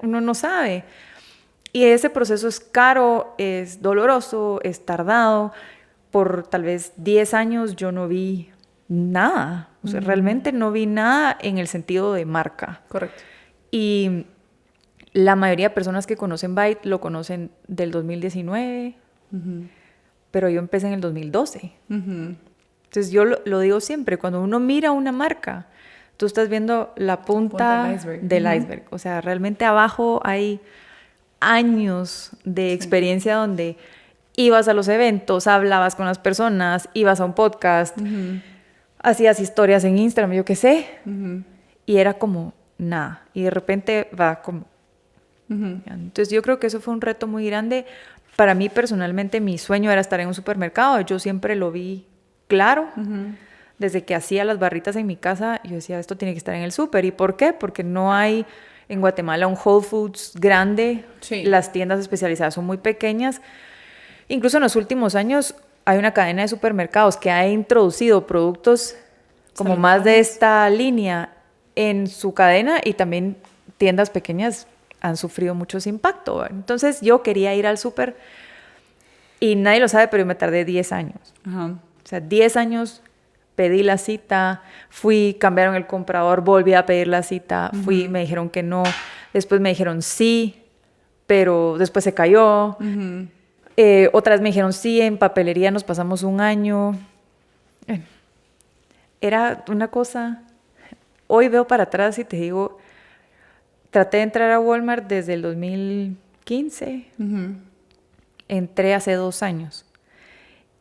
uno no sabe. Y ese proceso es caro, es doloroso, es tardado. Por tal vez 10 años yo no vi nada. O sea, realmente no vi nada en el sentido de marca. Correcto. Y la mayoría de personas que conocen Byte lo conocen del 2019. pero yo empecé en el 2012. Ujú. Entonces yo lo digo siempre, cuando uno mira una marca, tú estás viendo la punta del iceberg. O sea, realmente abajo hay años de experiencia donde ibas a los eventos, hablabas con las personas, ibas a un podcast, hacías historias en Instagram, yo qué sé, y era como nada. Y de repente va como... Entonces yo creo que eso fue un reto muy grande. Para mí personalmente mi sueño era estar en un supermercado. Yo siempre lo vi claro. Desde que hacía las barritas en mi casa, yo decía, esto tiene que estar en el súper. ¿Y por qué? Porque no hay en Guatemala un Whole Foods grande. Sí. Las tiendas especializadas son muy pequeñas. Incluso en los últimos años hay una cadena de supermercados que ha introducido productos como más de esta línea en su cadena, y también tiendas pequeñas han sufrido mucho ese impacto, ¿verdad? Entonces yo quería ir al súper y nadie lo sabe, pero yo me tardé 10 años. Ajá. O sea, 10 años pedí la cita, fui, cambiaron el comprador, volví a pedir la cita, fui, me dijeron que no, después me dijeron sí, pero después se cayó. Otra vez me dijeron sí, en papelería nos pasamos un año. Era una cosa... Hoy veo para atrás y te digo, traté de entrar a Walmart desde el 2015, entré hace 2 años.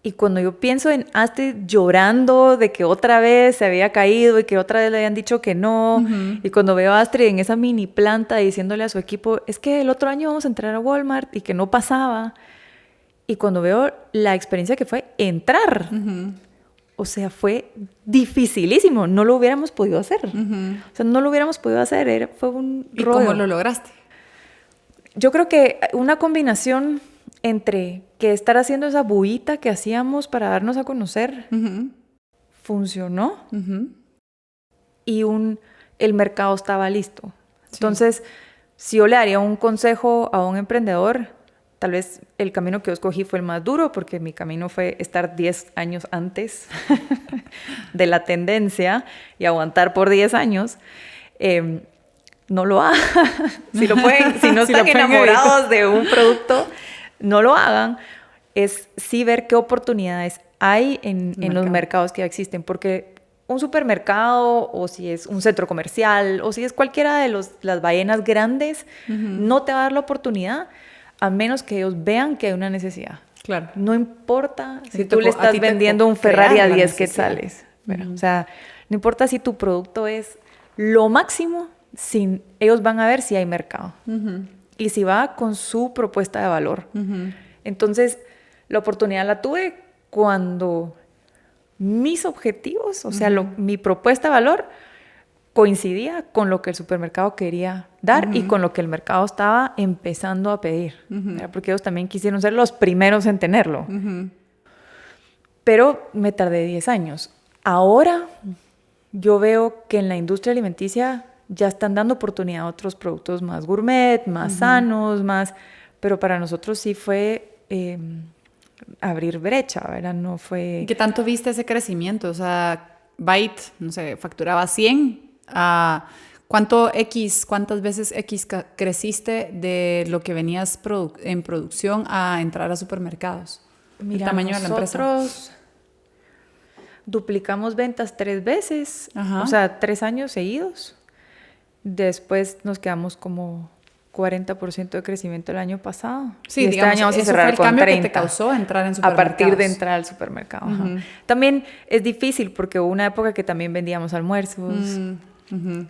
Y cuando yo pienso en Astrid llorando de que otra vez se había caído y que otra vez le habían dicho que no, y cuando veo a Astrid en esa mini planta diciéndole a su equipo, es que el otro año vamos a entrar a Walmart, y que no pasaba, y cuando veo la experiencia que fue entrar, o sea, fue dificilísimo, no lo hubiéramos podido hacer. O sea, no lo hubiéramos podido hacer, fue un ¿Y rollo. cómo lo lograste? Yo creo que una combinación entre que estar haciendo esa bullita que hacíamos para darnos a conocer funcionó, y el mercado estaba listo. Sí. Entonces, si yo le daría un consejo a un emprendedor, tal vez el camino que yo escogí fue el más duro, porque mi camino fue estar 10 años antes de la tendencia y aguantar por 10 años. No lo hagan. Si no están enamorados de un producto, no lo hagan. Es sí ver qué oportunidades hay en los mercados que ya existen, porque un supermercado, o si es un centro comercial, o si es cualquiera de las ballenas grandes, no te va a dar la oportunidad a menos que ellos vean que hay una necesidad. Claro. No importa si tú le estás vendiendo un Ferrari a 10 quetzales. O sea, no importa si tu producto es lo máximo, ellos van a ver si hay mercado. Y si va con su propuesta de valor. Entonces, la oportunidad la tuve cuando mis objetivos, o sea, mi propuesta de valor coincidía con lo que el supermercado quería dar y con lo que el mercado estaba empezando a pedir. Porque ellos también quisieron ser los primeros en tenerlo. Pero me tardé 10 años. Ahora yo veo que en la industria alimenticia ya están dando oportunidad a otros productos más gourmet, más sanos, pero para nosotros sí fue abrir brecha, ¿verdad? No fue... ¿Y qué tanto viste ese crecimiento? O sea, Byte, no sé, facturaba 100. ¿Cuántas veces X creciste de lo que venías en producción a entrar a supermercados? Mira, el tamaño de la empresa. Nosotros duplicamos ventas 3 veces, o sea, 3 años seguidos. Después nos quedamos como 40% de crecimiento el año pasado. Sí, y este año vamos a cerrar con 30. Fue el cambio que te causó entrar en supermercados. A partir de entrar al supermercado. También es difícil porque hubo una época que también vendíamos almuerzos.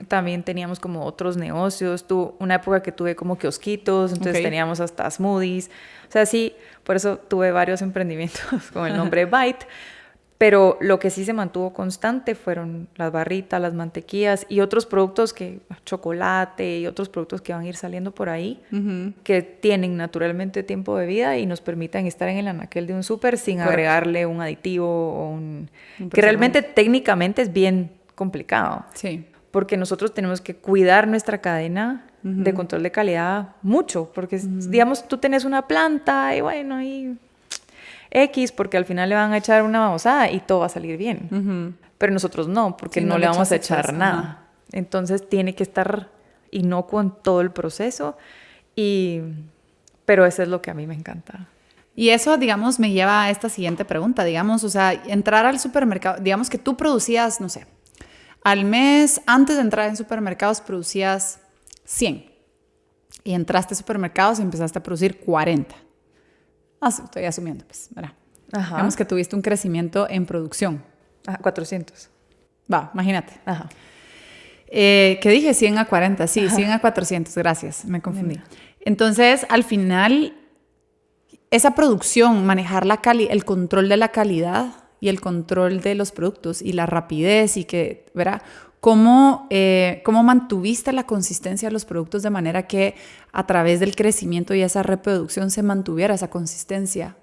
También teníamos como otros negocios. Una época que tuve como kiosquitos, entonces teníamos hasta smoothies. O sea, sí, por eso tuve varios emprendimientos con el nombre Byte. Pero lo que sí se mantuvo constante fueron las barritas, las mantequillas y otros productos chocolate y otros productos que van a ir saliendo por ahí, que tienen naturalmente tiempo de vida y nos permiten estar en el anaquel de un súper sin agregarle un aditivo o que realmente técnicamente es bien complicado. Sí. Porque nosotros tenemos que cuidar nuestra cadena de control de calidad mucho, porque digamos, tú tenés una planta y bueno, y X, porque al final le van a echar una babosada y todo va a salir bien. Pero nosotros no, porque no le vamos a echar nada. Entonces tiene que estar inocuo en todo el proceso, pero eso es lo que a mí me encanta. Y eso, digamos, me lleva a esta siguiente pregunta, digamos, o sea, entrar al supermercado, digamos que tú producías, no sé, al mes, antes de entrar en supermercados, producías 100 y entraste a supermercados y empezaste a producir 40. Estoy asumiendo, pues, ¿verdad? Ajá. Digamos que tuviste un crecimiento en producción. 400. Va, imagínate. Ajá. ¿Qué dije? 100 a 40. Sí, Ajá. 100 a 400. Gracias, me confundí. Entonces, al final, esa producción, manejar el control de la calidad y el control de los productos y la rapidez y que, ¿verdad? ¿Cómo mantuviste la consistencia de los productos de manera que a través del crecimiento y esa reproducción se mantuviera esa consistencia?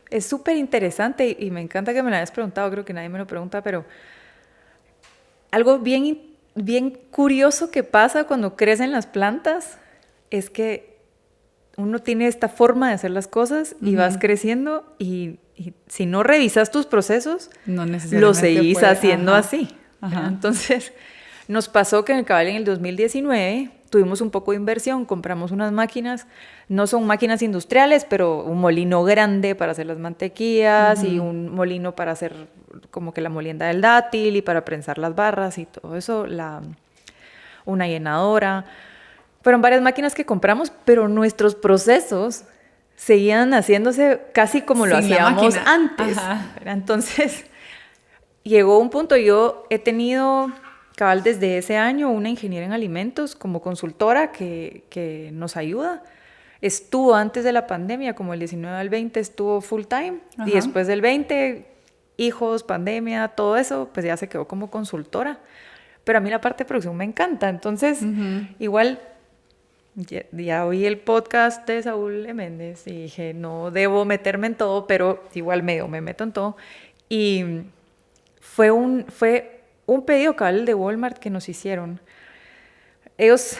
Es súper interesante y me encanta que me lo hayas preguntado, creo que nadie me lo pregunta, pero algo bien curioso que pasa cuando crecen las plantas es que uno tiene esta forma de hacer las cosas y vas creciendo y si no revisas tus procesos, no necesariamente lo seguís haciendo así. Ajá. Entonces, nos pasó que en el Cabal en el 2019 tuvimos un poco de inversión, compramos unas máquinas, no son máquinas industriales, pero un molino grande para hacer las mantequillas y un molino para hacer como que la molienda del dátil y para prensar las barras y todo eso, una llenadora. Fueron varias máquinas que compramos, pero nuestros procesos seguían haciéndose casi como lo hacíamos antes. Ajá. Entonces, llegó un punto, yo he tenido, cabal, desde ese año, una ingeniera en alimentos como consultora que nos ayuda. Estuvo antes de la pandemia, como el 19 al 20 estuvo full time. Ajá. Y después del 20, hijos, pandemia, todo eso, pues ya se quedó como consultora. Pero a mí la parte de producción me encanta. Entonces, igual, ya oí el podcast de Saúl E. Méndez y dije, no debo meterme en todo, pero igual me meto en todo. Y fue un pedido cabal de Walmart que nos hicieron. Ellos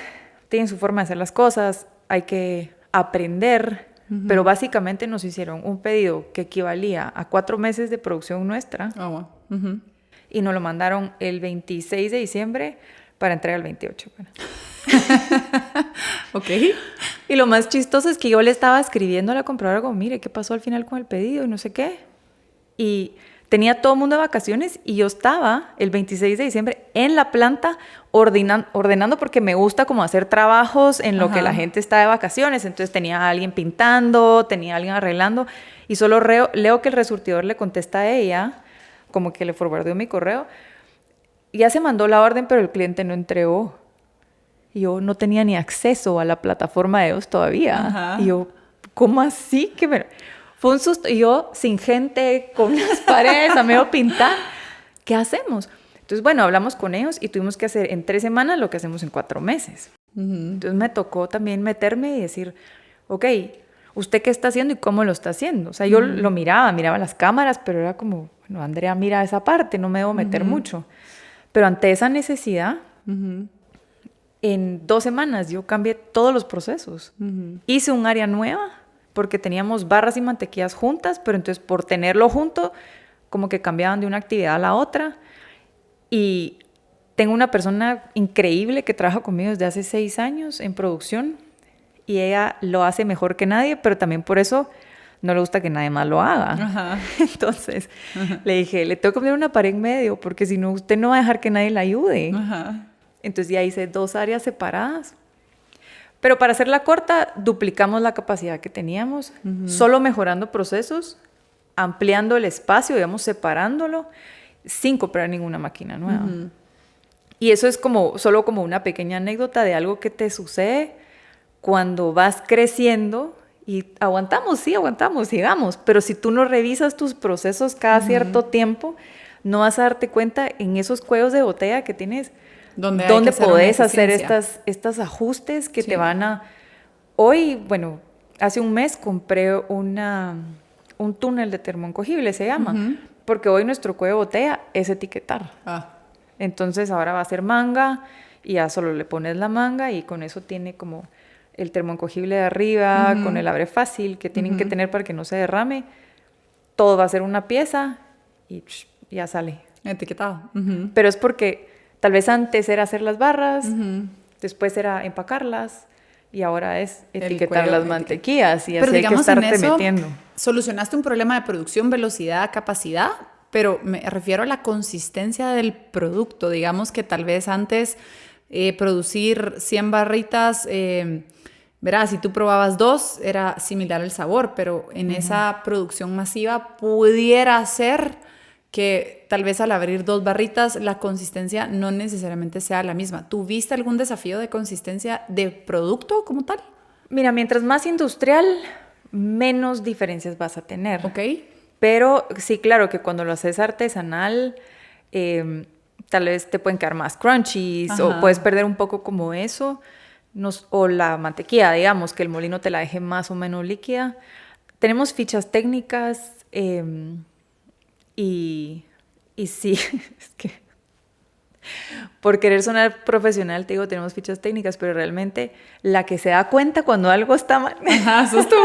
tienen su forma de hacer las cosas, hay que aprender, pero básicamente nos hicieron un pedido que equivalía a 4 meses de producción nuestra. Oh, wow. Y nos lo mandaron el 26 de diciembre para entrega el 28. Ok. Y lo más chistoso es que yo le estaba escribiendo a la compradora como, mire, ¿qué pasó al final con el pedido? Y no sé qué. Y tenía todo el mundo de vacaciones y yo estaba el 26 de diciembre en la planta ordenando porque me gusta como hacer trabajos en lo que la gente está de vacaciones. Entonces tenía a alguien pintando, tenía a alguien arreglando y solo leo que el resurtidor le contesta a ella, como que le forwardeó mi correo. Ya se mandó la orden, pero el cliente no entregó. Y yo no tenía ni acceso a la plataforma de ellos todavía. Ajá. Y yo, ¿cómo así? Fue un susto. Y yo, sin gente, con las paredes, a medio pintar. ¿Qué hacemos? Entonces, bueno, hablamos con ellos y tuvimos que hacer en 3 semanas lo que hacemos en 4 meses. Entonces me tocó también meterme y decir, ok, ¿usted qué está haciendo y cómo lo está haciendo? O sea, yo lo miraba las cámaras, pero era como, bueno, Andrea, mira esa parte, no me debo meter mucho. Pero ante esa necesidad, en 2 semanas yo cambié todos los procesos. Hice un área nueva porque teníamos barras y mantequillas juntas, pero entonces por tenerlo junto, como que cambiaban de una actividad a la otra. Y tengo una persona increíble que trabaja conmigo desde hace 6 años en producción y ella lo hace mejor que nadie, pero también por eso no le gusta que nadie más lo haga. Ajá. Entonces le dije, le tengo que poner una pared en medio porque si no, usted no va a dejar que nadie la ayude. Ajá. Entonces ya hice 2 áreas separadas. Pero para hacerla corta, duplicamos la capacidad que teníamos, solo mejorando procesos, ampliando el espacio, digamos, separándolo, sin comprar ninguna máquina nueva. Y eso es solo como una pequeña anécdota de algo que te sucede cuando vas creciendo y aguantamos, sigamos. Pero si tú no revisas tus procesos cada cierto tiempo, no vas a darte cuenta en esos cuellos de botella que tienes, donde podés hacer estos ajustes que te van a... Hoy, bueno, hace un mes compré un túnel de termoencogible, se llama, porque hoy nuestro cuello de botella es etiquetar. Entonces ahora va a ser manga y ya solo le pones la manga y con eso tiene como el termoencogible de arriba, con el abre fácil que tienen que tener para que no se derrame. Todo va a ser una pieza y ya sale. Etiquetado. Pero es porque... Tal vez antes era hacer las barras, después era empacarlas, y ahora es El etiquetar cuello, las mantequillas y Pero así hay que digamos, en estarte eso metiendo. solucionaste un problema de producción, velocidad, capacidad, pero me refiero a la consistencia del producto. Digamos que tal vez antes producir 100 barritas, verás, si tú probabas 2, era similar el sabor, pero en esa producción masiva pudiera ser que tal vez al abrir 2 barritas la consistencia no necesariamente sea la misma. ¿Tuviste algún desafío de consistencia de producto como tal? Mira, mientras más industrial, menos diferencias vas a tener. Ok. Pero sí, claro que cuando lo haces artesanal, tal vez te pueden quedar más crunchies o puedes perder un poco como eso. O la mantequilla, digamos, que el molino te la deje más o menos líquida. Tenemos fichas técnicas y sí, es que por querer sonar profesional, te digo, tenemos fichas técnicas, pero realmente la que se da cuenta cuando algo está mal. Ajá, sos tú.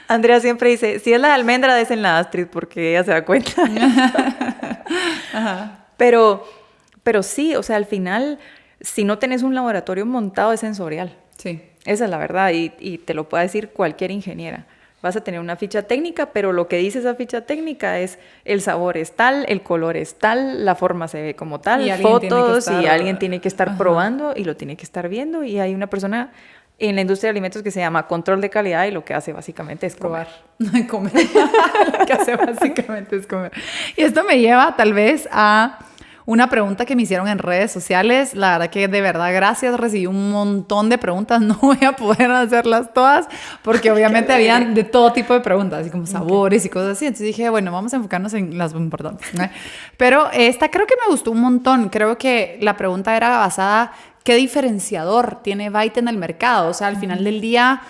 Andrea siempre dice, si es la de almendra, désenla a Astrid, porque ella se da cuenta. Ajá. Pero sí, o sea, al final, si no tenés un laboratorio montado, es sensorial. Sí. Esa es la verdad, y te lo puede decir cualquier ingeniera. Vas a tener una ficha técnica, pero lo que dice esa ficha técnica es el sabor es tal, el color es tal, la forma se ve como tal, fotos, y alguien tiene que estar probando y lo tiene que estar viendo. Y hay una persona en la industria de alimentos que se llama control de calidad y lo que hace básicamente es probar. Comer. Lo que hace básicamente es comer. Y esto me lleva tal vez a una pregunta que me hicieron en redes sociales. La verdad que de verdad gracias, recibí un montón de preguntas, no voy a poder hacerlas todas porque obviamente habían de todo tipo de preguntas, así como sabores y cosas así. Entonces dije, bueno, vamos a enfocarnos en las importantes, ¿no? Pero esta creo que me gustó un montón. Creo que la pregunta era basada, ¿qué diferenciador tiene Bite en el mercado? O sea, al final del día,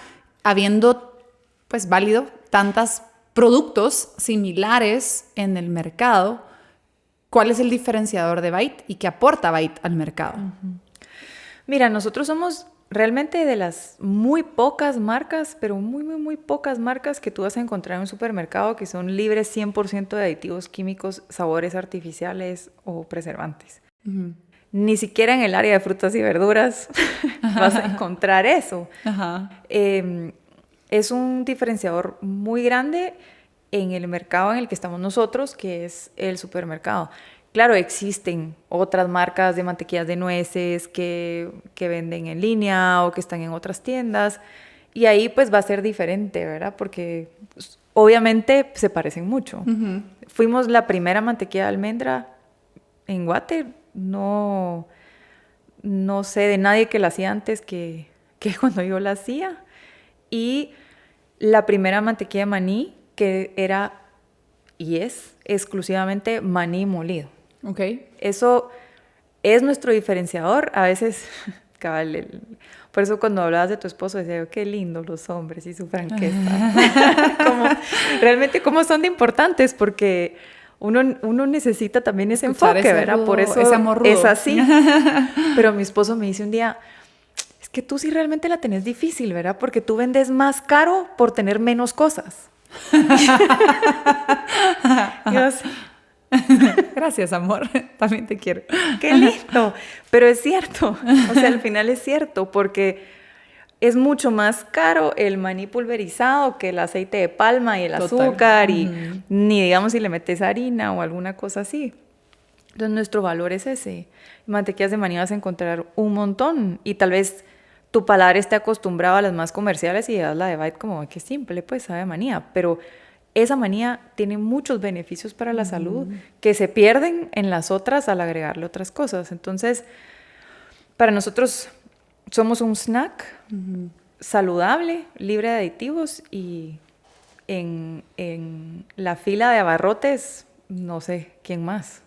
habiendo pues válido tantos productos similares en el mercado, ¿cuál es el diferenciador de Bite y qué aporta Bite al mercado? Mira, nosotros somos realmente de las muy pocas marcas, pero muy, muy, muy pocas marcas que tú vas a encontrar en un supermercado que son libres 100% de aditivos químicos, sabores artificiales o preservantes. Ni siquiera en el área de frutas y verduras vas a encontrar eso. Es un diferenciador muy grande en el mercado en el que estamos nosotros, que es el supermercado. Claro, existen otras marcas de mantequillas de nueces que venden en línea o que están en otras tiendas, y ahí pues va a ser diferente, ¿verdad? Porque pues, obviamente se parecen mucho. Fuimos la primera mantequilla de almendra en Guate. No sé de nadie que la hacía antes que cuando yo la hacía. Y la primera mantequilla de maní que era y es exclusivamente maní molido. Ok. Eso es nuestro diferenciador. A veces, cabal, por eso cuando hablabas de tu esposo decía yo, qué lindo los hombres y su franqueza. Realmente cómo son de importantes, porque uno necesita también ese escuchar enfoque, ese ¿verdad? rudo, Por eso ese amor rudo. es así. Pero mi esposo me dice un día, es que tú sí realmente la tenés difícil, ¿verdad? Porque tú vendes más caro por tener menos cosas. Yo sí. Gracias, amor. También te quiero. Qué lindo. Pero es cierto. O sea, al final es cierto, porque es mucho más caro el maní pulverizado que el aceite de palma y el azúcar, y ni digamos si le metes harina o alguna cosa así. Entonces nuestro valor es ese. Mantequillas de maní vas a encontrar un montón, y tal vez tu paladar esté acostumbrado a las más comerciales y das la de Bite como, qué simple, pues sabe a manía, pero esa manía tiene muchos beneficios para la salud que se pierden en las otras al agregarle otras cosas. Entonces, para nosotros somos un snack saludable, libre de aditivos, y en la fila de abarrotes, no sé quién más.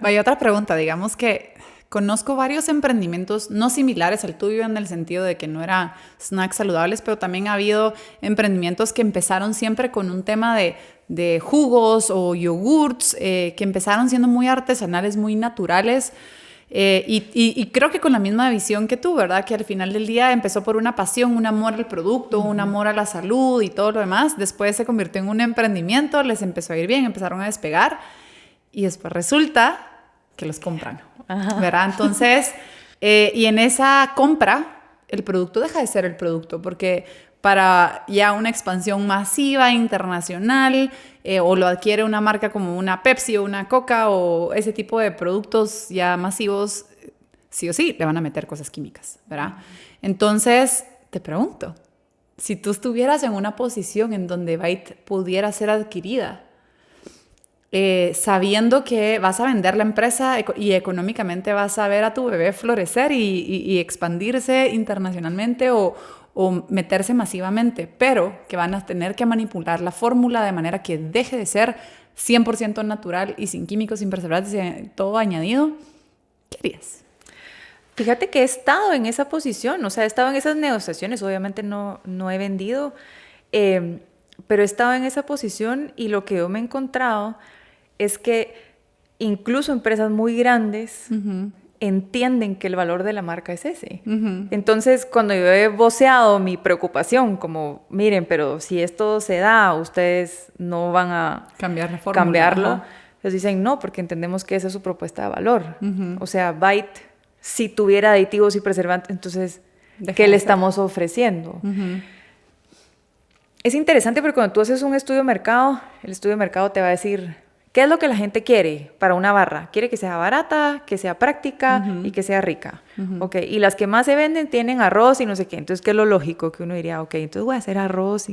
Vaya, otra pregunta. Digamos que conozco varios emprendimientos no similares al tuyo en el sentido de que no eran snacks saludables, pero también ha habido emprendimientos que empezaron siempre con un tema de jugos o yogurts, que empezaron siendo muy artesanales, muy naturales. Y creo que con la misma visión que tú, ¿verdad? Que al final del día empezó por una pasión, un amor al producto, un amor a la salud y todo lo demás. Después se convirtió en un emprendimiento, les empezó a ir bien, empezaron a despegar, y después resulta que los compran, ¿verdad? Entonces, Y en esa compra, el producto deja de ser el producto, porque para ya una expansión masiva, internacional, o lo adquiere una marca como una Pepsi o una Coca o ese tipo de productos ya masivos, sí o sí le van a meter cosas químicas, ¿verdad? Entonces, te pregunto, si tú estuvieras en una posición en donde Byte pudiera ser adquirida, sabiendo que vas a vender la empresa y económicamente vas a ver a tu bebé florecer y expandirse internacionalmente o meterse masivamente, pero que van a tener que manipular la fórmula de manera que deje de ser 100% natural y sin químicos, sin preservantes, todo añadido, ¿qué harías? Fíjate que he estado en esa posición, o sea, he estado en esas negociaciones, obviamente no he vendido, pero he estado en esa posición y lo que yo me he encontrado es que incluso empresas muy grandes entienden que el valor de la marca es ese. Entonces, cuando yo he voceado mi preocupación, como, miren, pero si esto se da, ustedes no van a cambiar la fórmula, cambiarlo. Ellos dicen, no, porque entendemos que esa es su propuesta de valor. O sea, Byte, si tuviera aditivos y preservantes, entonces, ¿qué le estamos ofreciendo? Es interesante porque cuando tú haces un estudio de mercado, el estudio de mercado te va a decir, ¿qué es lo que la gente quiere para una barra? Quiere que sea barata, que sea práctica y que sea rica. Okay. Y las que más se venden tienen arroz y no sé qué. Entonces, ¿qué es lo lógico? Que uno diría, ok, entonces voy a hacer arroz.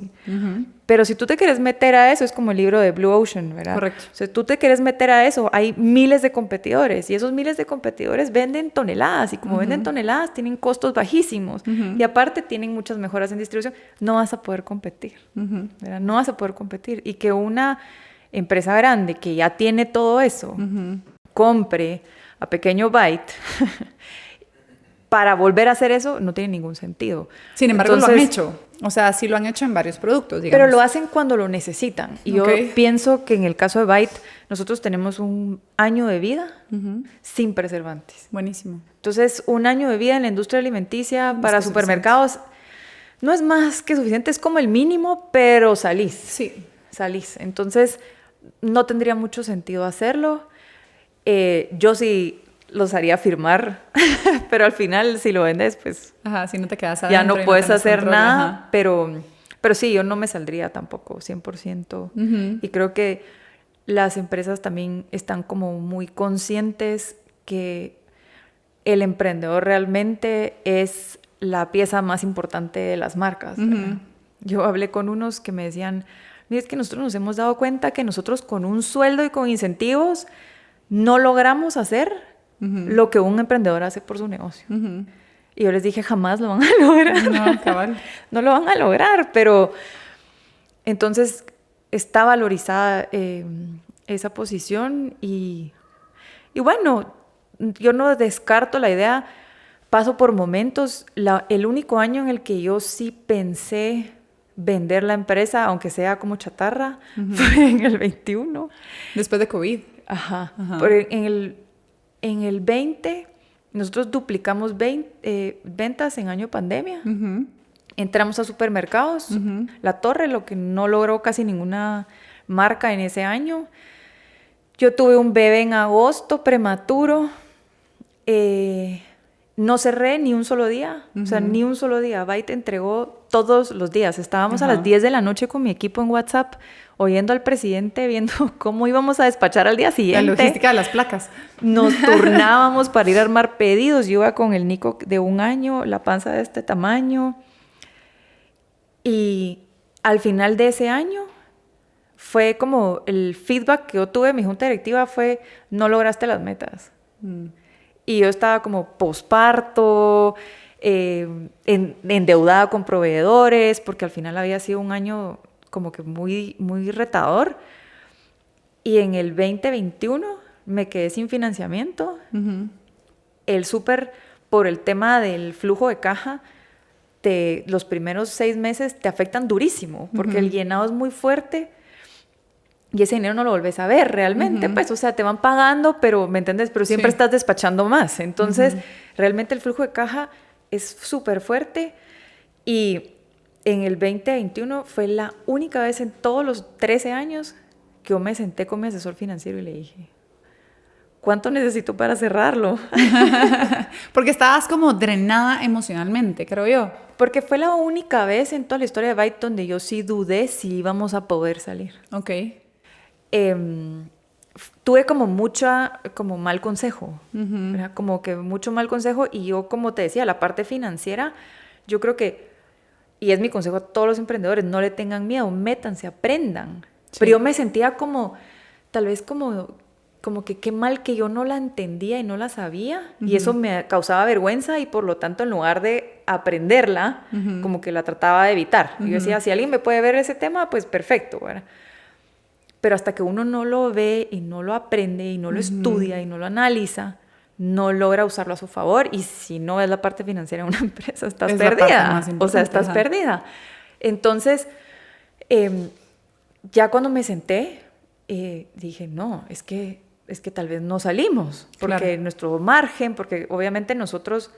Pero si tú te quieres meter a eso, es como el libro de Blue Ocean, ¿verdad? Correcto. O sea, tú te quieres meter a eso, hay miles de competidores y esos miles de competidores venden toneladas y como venden toneladas tienen costos bajísimos y aparte tienen muchas mejoras en distribución. No vas a poder competir, ¿verdad? No vas a poder competir. Y que una empresa grande que ya tiene todo eso, compre a pequeño Byte para volver a hacer eso, no tiene ningún sentido. Sin embargo, entonces, lo han hecho. O sea, sí lo han hecho en varios productos, digamos. Pero lo hacen cuando lo necesitan. Y yo pienso que en el caso de Byte, nosotros tenemos un año de vida sin preservantes. Buenísimo. Entonces, un año de vida en la industria alimenticia para supermercados no es más que suficiente. Es como el mínimo, pero salís. Sí. Salís. Entonces, no tendría mucho sentido hacerlo. Yo sí los haría firmar, pero al final si lo vendes, pues si no te quedas ya no puedes hacer nada, pero sí, yo no me saldría tampoco 100%. Y creo que las empresas también están como muy conscientes que el emprendedor realmente es la pieza más importante de las marcas. Yo hablé con unos que me decían, mira, es que nosotros nos hemos dado cuenta que nosotros con un sueldo y con incentivos no logramos hacer lo que un emprendedor hace por su negocio. Y yo les dije, jamás lo van a lograr. No, cabal. No lo van a lograr, pero entonces está valorizada esa posición y bueno, yo no descarto la idea, paso por momentos. El único año en el que yo sí pensé vender la empresa, aunque sea como chatarra, fue en el 21. Después de COVID. Pero en el 20, nosotros duplicamos ventas en año de pandemia. Entramos a supermercados, La Torre, lo que no logró casi ninguna marca en ese año. Yo tuve un bebé en agosto, prematuro. No cerré ni un solo día, o sea, ni un solo día. Byte entregó todos los días. Estábamos a las 10 de la noche con mi equipo en WhatsApp, oyendo al presidente, viendo cómo íbamos a despachar al día siguiente. La logística de las placas. Nos turnábamos para ir a armar pedidos. Yo iba con el Nico de 1 año, la panza de este tamaño. Y al final de ese año, fue como el feedback que yo tuve de mi junta directiva fue, no lograste las metas. Y yo estaba como posparto, endeudada con proveedores, porque al final había sido un año como que muy, muy retador. Y en el 2021 me quedé sin financiamiento. El súper, por el tema del flujo de caja, los primeros 6 meses te afectan durísimo, porque el llenado es muy fuerte. Y ese dinero no lo volvés a ver realmente, pues, o sea, te van pagando, pero, ¿me entiendes? Pero siempre estás despachando más. Entonces, realmente el flujo de caja es súper fuerte. Y en el 2021 fue la única vez en todos los 13 años que yo me senté con mi asesor financiero y le dije, ¿cuánto necesito para cerrarlo? Porque estabas como drenada emocionalmente, creo yo. Porque fue la única vez en toda la historia de Byte donde yo sí dudé si íbamos a poder salir. Ok. Tuve como mal consejo, ¿verdad? Como que mucho mal consejo, y yo, como te decía, la parte financiera, yo creo que, y es mi consejo a todos los emprendedores, no le tengan miedo, métanse, aprendan. Sí. Pero yo me sentía como, tal vez como que qué mal que yo no la entendía y no la sabía, y eso me causaba vergüenza, y por lo tanto, en lugar de aprenderla, como que la trataba de evitar. Y yo decía, si alguien me puede ver ese tema, pues perfecto, ¿verdad? Pero hasta que uno no lo ve y no lo aprende y no lo estudia y no lo analiza, no logra usarlo a su favor. Y si no es la parte financiera de una empresa, estás perdida. O sea, estás perdida. Entonces, ya cuando me senté, dije, no, es que tal vez no salimos. Porque nuestro margen, porque obviamente nosotros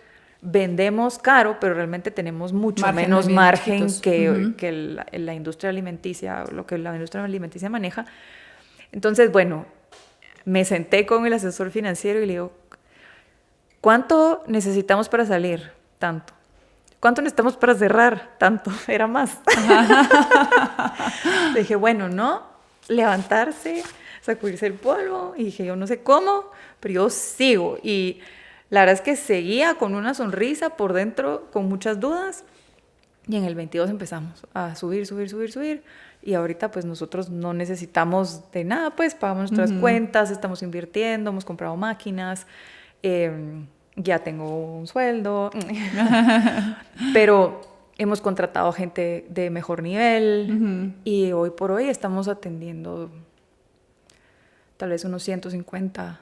vendemos caro, pero realmente tenemos mucho menos margen que la industria alimenticia, lo que la industria alimenticia maneja. Entonces, bueno, me senté con el asesor financiero y le digo, ¿cuánto necesitamos para salir? Tanto. ¿Cuánto necesitamos para cerrar? Tanto. Era más. Le dije, bueno, no, levantarse, sacudirse el polvo. Y dije, yo no sé cómo, pero yo sigo. Y la verdad es que seguía con una sonrisa por dentro, con muchas dudas, y en el 22 empezamos a subir. Y ahorita pues nosotros no necesitamos de nada, pues pagamos nuestras cuentas, estamos invirtiendo, hemos comprado máquinas, ya tengo un sueldo, pero hemos contratado gente de mejor nivel, y hoy por hoy estamos atendiendo tal vez unos 150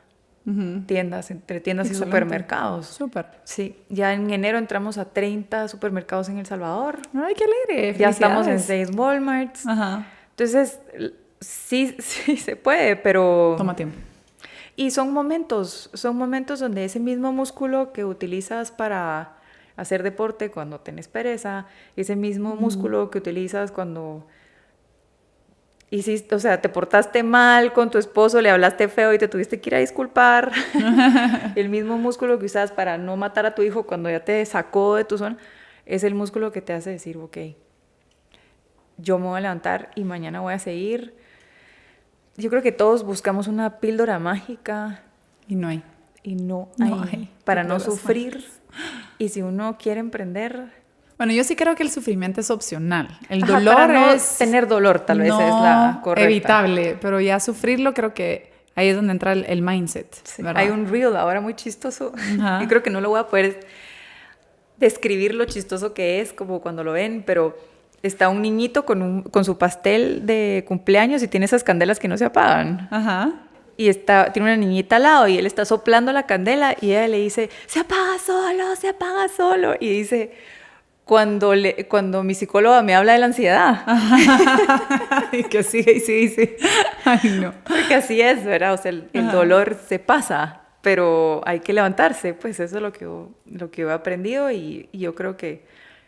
tiendas, entre tiendas y supermercados. Súper. Sí, ya en enero entramos a 30 supermercados en El Salvador. ¡Ay, qué alegre! Ya estamos en 6 Walmarts. Ajá. Entonces, sí se puede, pero... Toma tiempo. Y son momentos donde ese mismo músculo que utilizas para hacer deporte cuando tenés pereza, ese mismo músculo que utilizas cuando... hiciste, o sea, te portaste mal con tu esposo, le hablaste feo y te tuviste que ir a disculpar. El mismo músculo que usas para no matar a tu hijo cuando ya te sacó de tu zona, es el músculo que te hace decir, ok, yo me voy a levantar y mañana voy a seguir. Yo creo que todos buscamos una píldora mágica. Y no hay. Y no hay. Para no sufrir. Y si uno quiere emprender... Bueno, yo sí creo que el sufrimiento es opcional. El dolor para no es... tener dolor, tal vez es la correcta. Evitable, pero ya sufrirlo creo que ahí es donde entra el mindset. Sí. Hay un reel ahora muy chistoso. Y creo que no lo voy a poder describir lo chistoso que es, como cuando lo ven, pero está un niñito con su pastel de cumpleaños y tiene esas candelas que no se apagan. Ajá. Y tiene una niñita al lado y él está soplando la candela y ella le dice, se apaga solo. Y dice... Cuando mi psicóloga me habla de la ansiedad. Y que sigue y sigue. Ay, no. Porque así es, ¿verdad? O sea, el dolor se pasa, pero hay que levantarse. Pues eso es lo que yo he aprendido, y yo creo que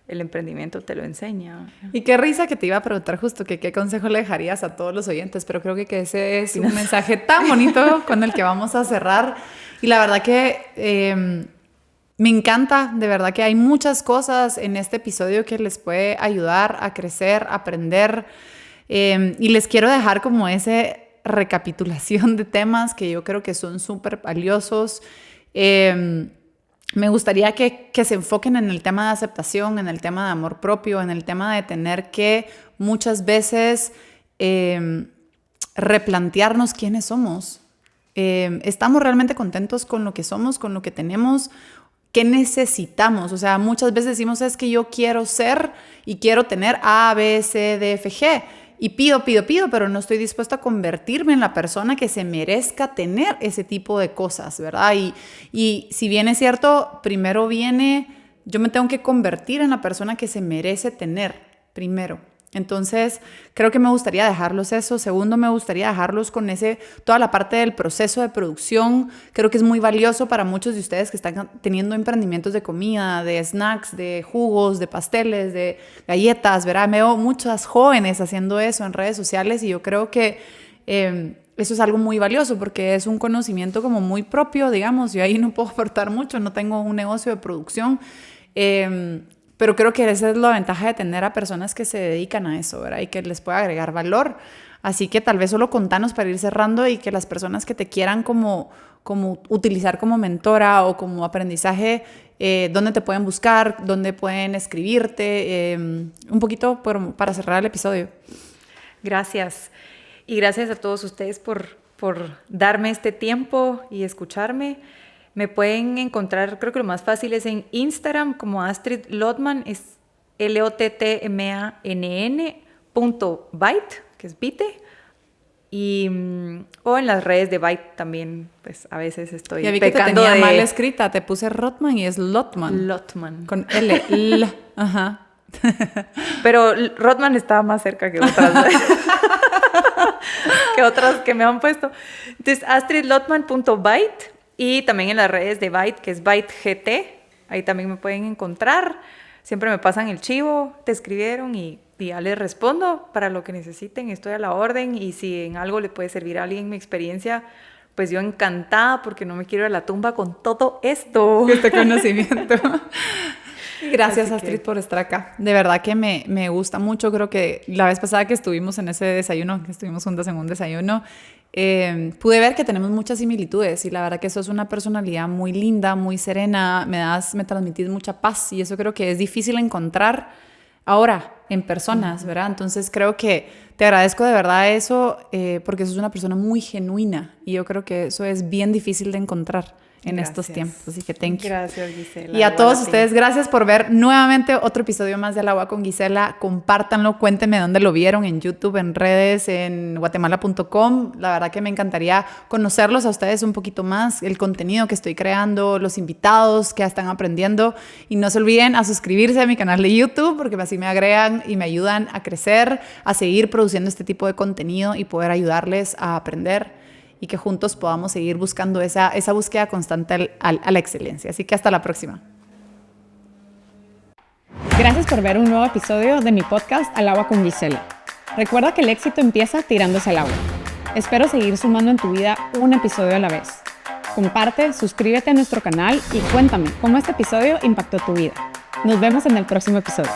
el emprendimiento te lo enseña. Y qué risa que te iba a preguntar justo que qué consejo le dejarías a todos los oyentes, pero creo que ese es un mensaje tan bonito con el que vamos a cerrar. Y la verdad que... me encanta, de verdad que hay muchas cosas en este episodio que les puede ayudar a crecer, a aprender, y les quiero dejar como esa recapitulación de temas que yo creo que son súper valiosos. Me gustaría que se enfoquen en el tema de aceptación, en el tema de amor propio, en el tema de tener que muchas veces replantearnos quiénes somos. ¿Estamos realmente contentos con lo que somos, con lo que tenemos? ¿Qué necesitamos? O sea, muchas veces decimos, es que yo quiero ser y quiero tener A, B, C, D, F, G. Y pido, pero no estoy dispuesta a convertirme en la persona que se merezca tener ese tipo de cosas, ¿verdad? Y si bien es cierto, primero yo me tengo que convertir en la persona que se merece tener primero. Entonces, creo que me gustaría dejarlos eso. Segundo, me gustaría dejarlos con toda la parte del proceso de producción. Creo que es muy valioso para muchos de ustedes que están teniendo emprendimientos de comida, de snacks, de jugos, de pasteles, de galletas, ¿verdad? Me veo muchas jóvenes haciendo eso en redes sociales y yo creo que eso es algo muy valioso porque es un conocimiento como muy propio, digamos. Yo ahí no puedo aportar mucho, no tengo un negocio de producción. Pero creo que esa es la ventaja de tener a personas que se dedican a eso, ¿verdad? Y que les pueda agregar valor. Así que tal vez solo contanos para ir cerrando y que las personas que te quieran como utilizar como mentora o como aprendizaje, dónde te pueden buscar, dónde pueden escribirte, un poquito para cerrar el episodio. Gracias. Y gracias a todos ustedes por darme este tiempo y escucharme. Me pueden encontrar, creo que lo más fácil es en Instagram como Astrid Lottmann, es LOTTMANN.byte, que es Bite. O en las redes de Byte también, pues a veces estoy ya vi que pecando te tenía mal escrita, te puse Rothman y es Lottmann. Lottmann. Con L. Ajá. Pero Rothman estaba más cerca que otras, que otras que me han puesto. Entonces, astridlottmann.byte y también en las redes de Byte, que es ByteGT. Ahí también me pueden encontrar. Siempre me pasan el chivo, te escribieron y ya les respondo para lo que necesiten. Estoy a la orden y si en algo le puede servir a alguien mi experiencia, pues yo encantada porque no me quiero ir a la tumba con todo esto. Este conocimiento. Gracias, Astrid, por estar acá. De verdad que me gusta mucho. Creo que la vez pasada que estuvimos en ese desayuno, que estuvimos juntas en un desayuno, pude ver que tenemos muchas similitudes y la verdad que sos una personalidad muy linda, muy serena, me transmitís mucha paz y eso creo que es difícil encontrar ahora en personas, ¿verdad? Entonces creo que te agradezco de verdad eso porque sos una persona muy genuina y yo creo que eso es bien difícil de encontrar en estos tiempos, así que thank you. Gracias, Gisela. Y a todos ustedes, gracias por ver nuevamente otro episodio más de Al Agua con Gisela. Compártanlo, cuéntenme dónde lo vieron, en YouTube, en redes, en guatemala.com. La verdad que me encantaría conocerlos a ustedes un poquito más, el contenido que estoy creando, los invitados que están aprendiendo. Y no se olviden a suscribirse a mi canal de YouTube, porque así me agregan y me ayudan a crecer, a seguir produciendo este tipo de contenido y poder ayudarles a aprender y que juntos podamos seguir buscando esa búsqueda constante a la excelencia. Así que hasta la próxima. Gracias por ver un nuevo episodio de mi podcast Al Agua con Gisela. Recuerda que el éxito empieza tirándose al agua. Espero seguir sumando en tu vida un episodio a la vez. Comparte, suscríbete a nuestro canal y cuéntame cómo este episodio impactó tu vida. Nos vemos en el próximo episodio.